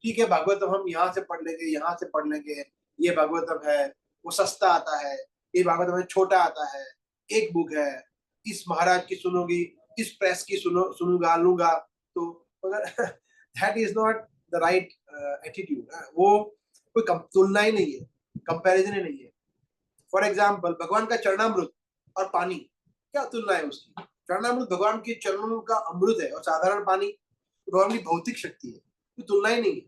ठीक है भागवतम हम यहाँ से पढ़ लेंगे, यहाँ से पढ़ लेंगे, ये भागवतम है वो सस्ता आता है, ये भागवतम है छोटा आता है, एक बुक है, इस महाराज की सुनोगी, इस प्रेस की सुनूंगा लूंगा। तो मगर that is not the right attitude. वो कोई तुलना ही नहीं है, कंपैरिजन ही नहीं है। फॉर एग्जाम्पल भगवान का चरणामृत और पानी, क्या तुलना है उसकी? चरणामृत भगवान के चरणों का अमृत है, और साधारण पानी भगवान की भौतिक शक्ति है, तो तुलना ही नहीं है।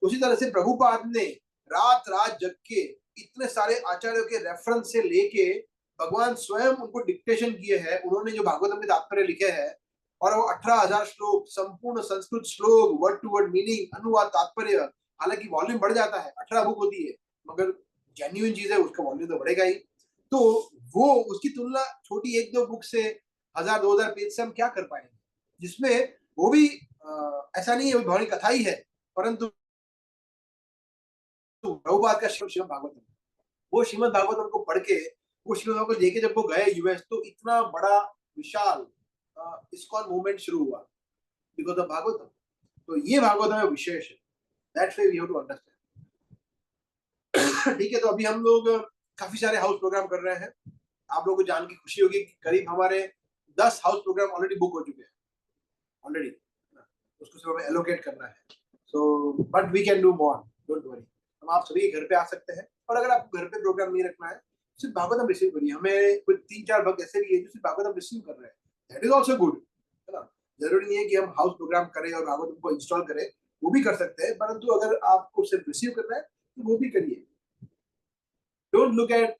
उसी तरह से प्रभुपाद ने रात रात जग के इतने सारे आचार्यों के रेफरेंस से लेके भगवान स्वयं उनको डिक्टेशन किए हैं, उन्होंने जो भागवतम के तात्पर्य लिखे हैं, और वो 18,000 श्लोक, संपूर्ण संस्कृत श्लोक, वर्ड टू वर्ड मीनिंग, अनुवाद, तात्पर्य। हालांकि वॉल्यूम बढ़ जाता है, 18 बुक होती है, मगर जेन्युइन चीज है, उसका वॉल्यूम तो बढ़ेगा ही। तो वो उसकी तुलना छोटी 1-2 बुक से, 1000-2000 पेज से हम क्या कर पाएंगे, जिसमें वो भी ऐसा नहीं है भगवान की कथा ही है, परंतु प्रभुपाद का श्रीमद् भागवतम, वो श्रीमद् भागवतम को पढ़ के, वो श्रीमद् भागवतम को लेके जब वो गए यूएस, तो इतना बड़ा विशाल इस्कॉन मूवमेंट शुरू हुआ बिकॉज ऑफ भागवतम। तो ये भागवतम विशेष है, that's why we have to understand. ठीक है, तो अभी हम लोग काफी सारे हाउस प्रोग्राम कर रहे हैं। आप लोगों को जान की खुशी होगी कि करीब हमारे 10 हाउस प्रोग्राम ऑलरेडी बुक हो चुके हैं ऑलरेडी, उसको सिर्फ हमें एलोकेट करना है। So but we can do more, don't worry. हम आप सभी घर पे आ सकते हैं, और अगर आपको घर पे प्रोग्राम नहीं रखना है, सिर्फ भागवतम रिसीव करिए। हमें कुछ 3-4 भक्त ऐसे भी है जो सिर्फ भागवतम रिसीव कर रहे हैं, दैट इज आल्सो गुड, है ना। जरूरी नहीं है कि हम हाउस प्रोग्राम करें और भागवतम को इंस्टॉल करें, वो भी कर सकते हैं, परंतु अगर आपको सिर्फ रिसीव करना है तो वो भी करिए। डोंट लुक एट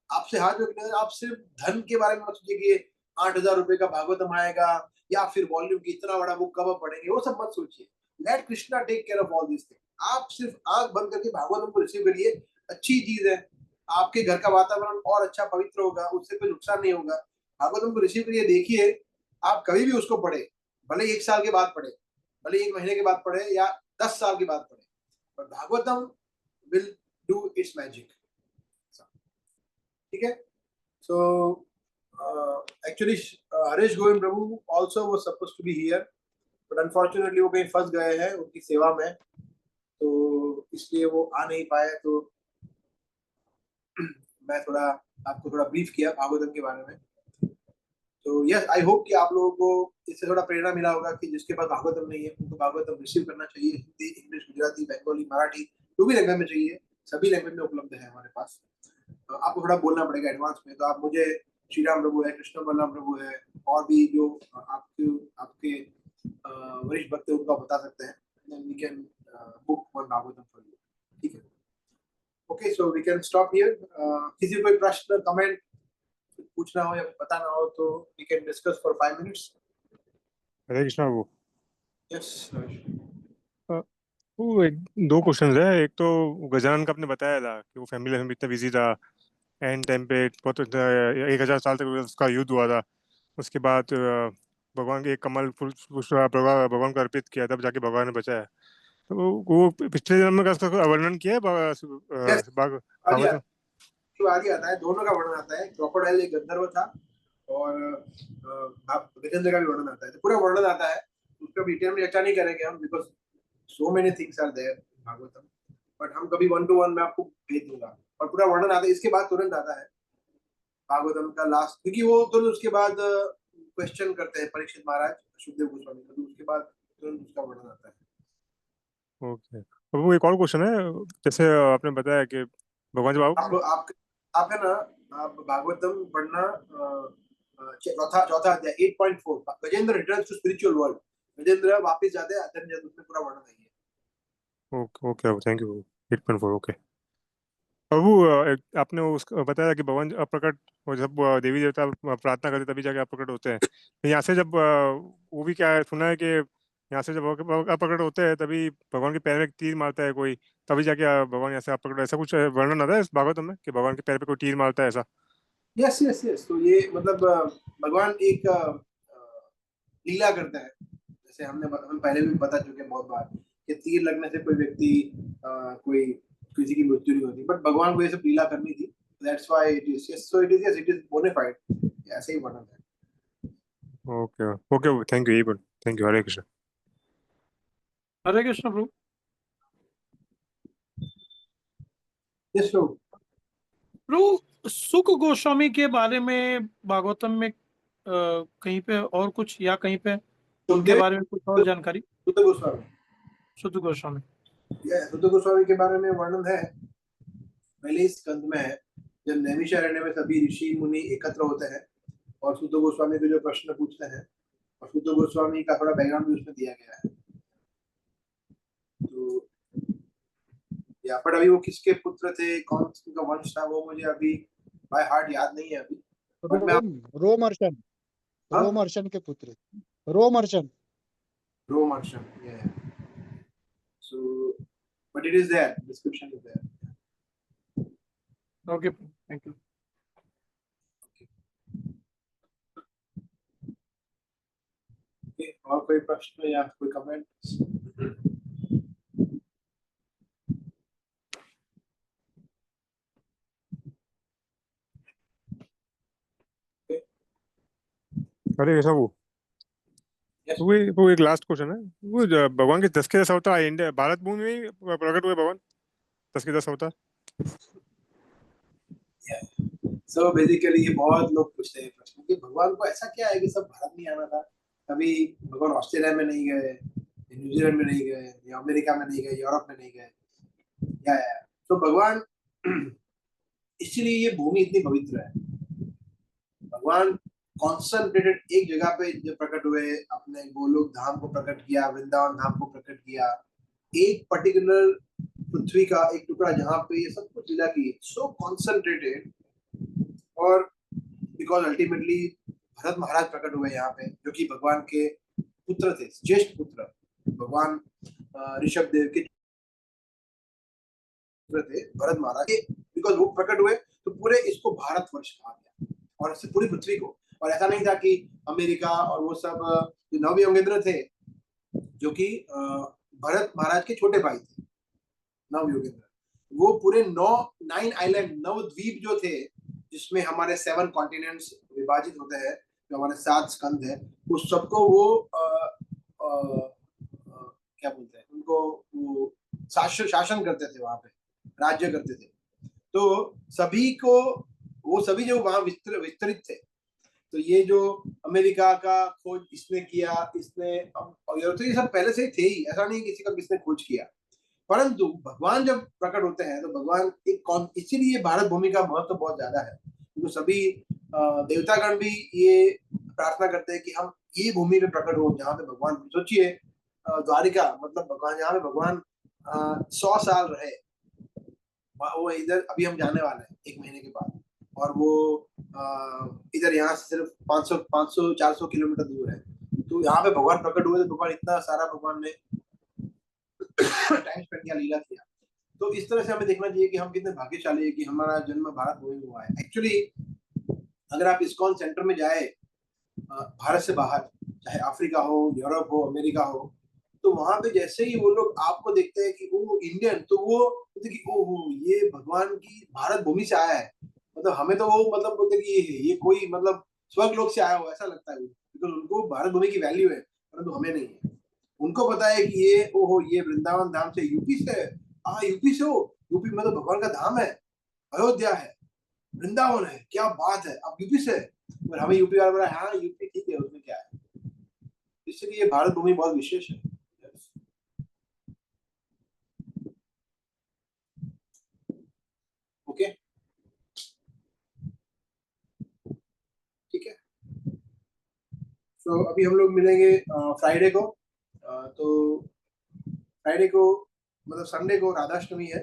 आपसे हाथ में, आप सिर्फ धन के बारे में मत सोचिए कि 8,000 रुपए का भागवतम आएगा, या फिर वॉल्यूम की इतना बड़ा बुक कब पढ़ेंगे, वो सब मत सोचिए। Let Krishna take care of all this thing. आप सिर्फ आंख बंद करके भागवतम को रिसीव करिए, अच्छी चीज है, आपके घर का वातावरण और अच्छा पवित्र होगा, उससे कोई नुकसान नहीं होगा। भागवतम को रिसीव करिए, देखिए आप कभी भी उसको पढ़े, भले 1 साल के बाद पढ़े, भले 1 महीने के बाद पढ़े, या 10 साल के बाद पढ़े, पर Bhagavatam will do it's magic. ठीक है, so actually Harish Govind Prabhu also was supposed to be here, but unfortunately वो कहीं फंस गए हैं उनकी सेवा में, तो इसलिए वो आ नहीं पाए। तो मैं थोड़ा आपको थोड़ा ब्रीफ किया भागवतम के बारे में। तो यस, आई होप कि आप लोगों को इससे थोड़ा प्रेरणा मिला होगा कि जिसके पास भागवतम नहीं है उनको भागवतम रिसीव करना चाहिए। हिंदी, इंग्लिश, गुजराती, बंगाली, मराठी, जो भी लैंग्वेज में चाहिए, सभी लैंग्वेज में उपलब्ध है हमारे पास। तो आपको थोड़ा बोलना पड़ेगा एडवांस में। तो आप मुझे, श्री राम प्रभु है, कृष्ण बलराम प्रभु है, और भी जो आपके वरिष्ठ भक्त है उनको बता सकते हैं। then we can book one Bhagavatam for you। ठीक है, okay, so we can stop here. किसी को कोई प्रश्न, कमेंट पूछना हो या बताना हो तो we can discuss for 5 minutes। Hare Krishna Babu. Yes वो दो क्वेश्चन है। एक तो गजानन का आपने बताया था कि वो फैमिली में इतना बिजी था, एंड टाइम पे बहुत 1,000 साल तक उसका युद्ध हुआ था। उसके बाद भगवान के एक कमल फूल पुष्प भगवान को अर्पित किया, तब जाके भगवान ने बचाया। तो वो पिछले जन्म में का उसका वर्णन किया है यस भागवत में? आगे आता है, दोनों का वर्णन आता है। क्रोकोडाइल एक गंधर्व था और गजेंद्र का भी वर्णन आता है, तो पूरा वर्णन आता है। उसका डिटेल में चर्चा नहीं करेंगे हम, because so many things are there Bhagavatam, but हम कभी 1-to-1 में आपको भेज दूंगा और पूरा वर्णन आता है। इसके बाद तुरंत आता है भागवतम का लास्ट, क्योंकि वो तुरंत उसके बाद क्वेश्चन करते हैं परीक्षित महाराज सुखदेव गोस्वामी का, तो उसके बाद तुरंत उसका वर्णन आता है। ओके। अब वो एक और क्वेश्चन है, जैसे आपने बताया कि भगवान जब आप है ना, आप भागवतम पढ़ना, चौथा चौथा अध्याय 8.4 Gajendra returns to spiritual world. Gajendra वापस जाते हैं अध्ययन जगत, उसमें पूरा वर्णन है। Okay okay, thank you. 8.4 okay. और वो आपने उसका बताया कि भगवान अप्रकट, और जब देवी देवता प्रार्थना करते तभी जाके अप्रकट होते हैं। तो यहाँ से जब वो भी क्या है, सुना है कि यहाँ से जब अप्रकट होते हैं तभी भगवान के पैर में एक तीर मारता है कोई, तभी जाके भगवान यहाँ से अप्रकट, ऐसा कुछ वर्णन आता है इस भागवत में कि भगवान के पैर पे कोई तीर मारता है ऐसा? यस यस यस, तो ये मतलब भगवान एक लीला करता है। जैसे हम पहले भी बता चुके हैं बहुत बार कि तीर लगने से कोई व्यक्ति कोई किसी की मृत्यु नहीं होती, बट भगवान को ये सब लीला करनी थी। That's why it is, yes, so it is bona fide, ऐसे ही वर्णन है। Okay okay, thank you. Thank you. Hare Krishna. Hare Krishna Prabhu. Yes Prabhu. Prabhu, Sukh Goswami के बारे में भागवतम में कहीं पे और कुछ, या कहीं पे उनके बारे में कुछ और जानकारी? सुत गोस्वामी, सुध गोस्वामी, सुत गोस्वामी के बारे में वर्णन है पहले इस स्कंद में है, जब नैमिषारण्य में सभी ऋषि मुनि एकत्र होते हैं और सुत गोस्वामी को जो प्रश्न पूछते हैं, और सुत गोस्वामी का थोड़ा बैकग्राउंड भी उसमें दिया गया है। तो या पर अभी वो किसके पुत्र थे, कौन उनका वंश था, वो मुझे अभी बाय हार्ट याद नहीं है अभी। बट मैं रोमर्शन, हाँ? रोमर्शन के पुत्र, रोमर्शन। रोमर्शन, yeah. So, but it is there, description is there. Okay, thank you. Okay, और कोई प्रश्न या कोई कमेंट? हरे कृष्ण। वो एक लास्ट क्वेश्चन है। वो भगवान के 10 के 10 अवतार इंडिया भारत भूमि में ही प्रकट हुए भगवान, 10 के 10 अवतार? सो बेसिकली ये बहुत लोग पूछते हैं प्रश्न कि भगवान को ऐसा क्या है कि सब भारत में आना था, कभी भगवान ऑस्ट्रेलिया में नहीं गए, न्यूजीलैंड में नहीं गए, या अमेरिका में नहीं गए, यूरोप में नहीं गए, या तो भगवान इसलिए ये भूमि इतनी पवित्र है। भगवान कॉन्सेंट्रेटेड एक जगह पे जब प्रकट हुए, अपने गोलोक धाम को प्रकट किया, वृंदावन धाम को प्रकट किया, एक पर्टिकुलर पृथ्वी का एक टुकड़ा जहाँ पे ये सब कुछ लीला की, सो कॉन्सेंट्रेटेड। और बिकॉज अल्टीमेटली भरत महाराज प्रकट हुए यहाँ पे, जो कि भगवान के पुत्र थे, ज्येष्ठ पुत्र, भगवान ऋषभ देव के पुत्र थे भरत महाराज। बिकॉज वो प्रकट हुए तो पूरे इसको भारतवर्ष कहा गया, और इससे पूरी पृथ्वी को। और ऐसा नहीं था कि अमेरिका और वो सब, जो नव योगेंद्र थे, जो कि भरत महाराज के छोटे भाई थे, नव योगेंद्र, वो पूरे 9 आइलैंड, 9 द्वीप जो थे, जिसमें हमारे 7 कॉन्टिनेंट्स विभाजित होते हैं, जो हमारे 7 स्कंद है, उस सबको वो क्या बोलते हैं उनको, वो शासन करते थे, वहां पे राज्य करते थे। तो सभी को, वो सभी जो वहां विस्तरित थे। तो ये जो अमेरिका का खोज इसने किया, इसने, तो ये सब पहले से ही थे ही, ऐसा नहीं किसी का किसने खोज किया। परंतु भगवान जब प्रकट होते हैं तो भगवान एक, इसीलिए भारत भूमि का महत्व बहुत ज्यादा है। तो सभी देवतागण भी ये प्रार्थना करते हैं कि हम ये भूमि पे प्रकट हो जहाँ पे भगवान, सोचिए द्वारिका, मतलब भगवान यहाँ पे भगवान 100 साल रहे। वो इधर अभी हम जाने वाले हैं 1 महीने के बाद, और वो इधर यहाँ से सिर्फ 500-400 किलोमीटर दूर है। तो यहाँ पे भगवान प्रकट हुए, तो भगवान इतना सारा भगवान ने टाइम स्पेंड किया, लीला किया। तो इस तरह से हमें देखना चाहिए कि हम कितने भाग्यशाली है कि हमारा जन्म भारत में हुआ है। एक्चुअली अगर आप इस्कॉन सेंटर में जाए भारत से बाहर, चाहे अफ्रीका हो, यूरोप हो, अमेरिका हो, तो वहां पे जैसे ही वो लोग आपको देखते हैं कि वो इंडियन, तो वो बोलते कि ओहो ये भगवान की भारत भूमि से आया है। मतलब हमें तो वो मतलब बोलते कि ये कोई मतलब स्वर्ग लोक से आया हो ऐसा लगता है, बिकॉज उनको भारत भूमि की वैल्यू है, परंतु हमें नहीं है। उनको पता है कि ये ओहो ये वृंदावन धाम से, यूपी से, हाँ यूपी से हो, यूपी में तो भगवान का धाम है, अयोध्या है, वृंदावन है, क्या बात है, आप यूपी से। और हमें यूपी वाला बोला हाँ यूपी ठीक है, उसमें क्या है। इसलिए भारत भूमि बहुत विशेष है। ओके ठीक है। तो अभी हम लोग मिलेंगे फ्राइडे को। तो फ्राइडे को मतलब संडे को राधाष्टमी है,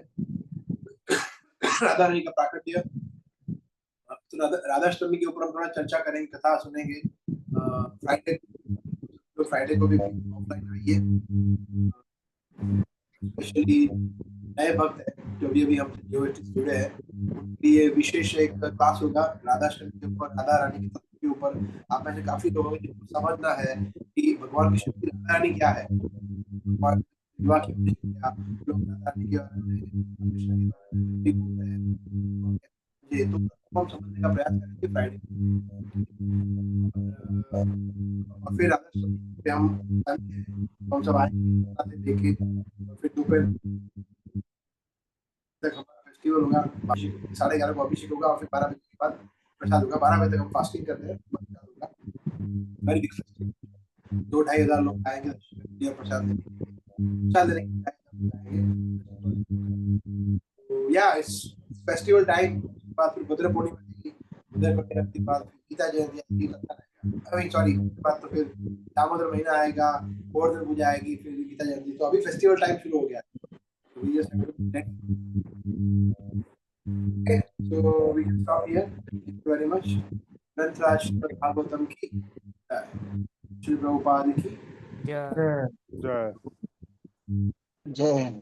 राधा रानी का प्राकट्य। तो राधाष्टमी के ऊपर हम थोड़ा चर्चा करेंगे, कथा सुनेंगे फ्राइडे। तो फ्राइडे को भी ऑफलाइन आइए, स्पेशली नए भक्त है जो भी अभी हमसे जुड़े हैं, ये विशेष एक क्लास होगा राधाष्टमी के ऊपर, राधा रानी के तत्व के ऊपर। आप में से काफी लोगों को समझना है कि भगवान की शक्ति राधा रानी क्या है, भगवान विवाह की क्या लोग राधा रानी के ये तो हम समझने का प्रयास करेंगे फ्राइडे। और फिर राधाष्टमी पे हम सब आएंगे देखे, फिर दोपहर तक हमारा फेस्टिवल होगा। 11:30 को अभिषेक होगा और फिर 12 बजे के बाद प्रसाद होगा। 12 बजे तक हम फास्टिंग करते हैं, प्रसाद होगा। वेरी बिग फेस्टिवल, 2-2.5 हजार लोग आएंगे प्रसाद लेने। या इस फेस्टिवल टाइम बाद फिर भद्र पूर्णिमा की, भद्र पूर्णिमा के बाद गीता जयंती आएगा, सॉरी बाद तो फिर दामोदर महीना आएगा, गोवर्धन पूजा आएगी, फिर गीता जयंती। तो अभी फेस्टिवल टाइम शुरू हो गया। We just have to be ready. Okay, so we can stop here. Thank you very much. Nantraj Bhagavatam की श्री प्रभुपाद की जय जय जय हिंद।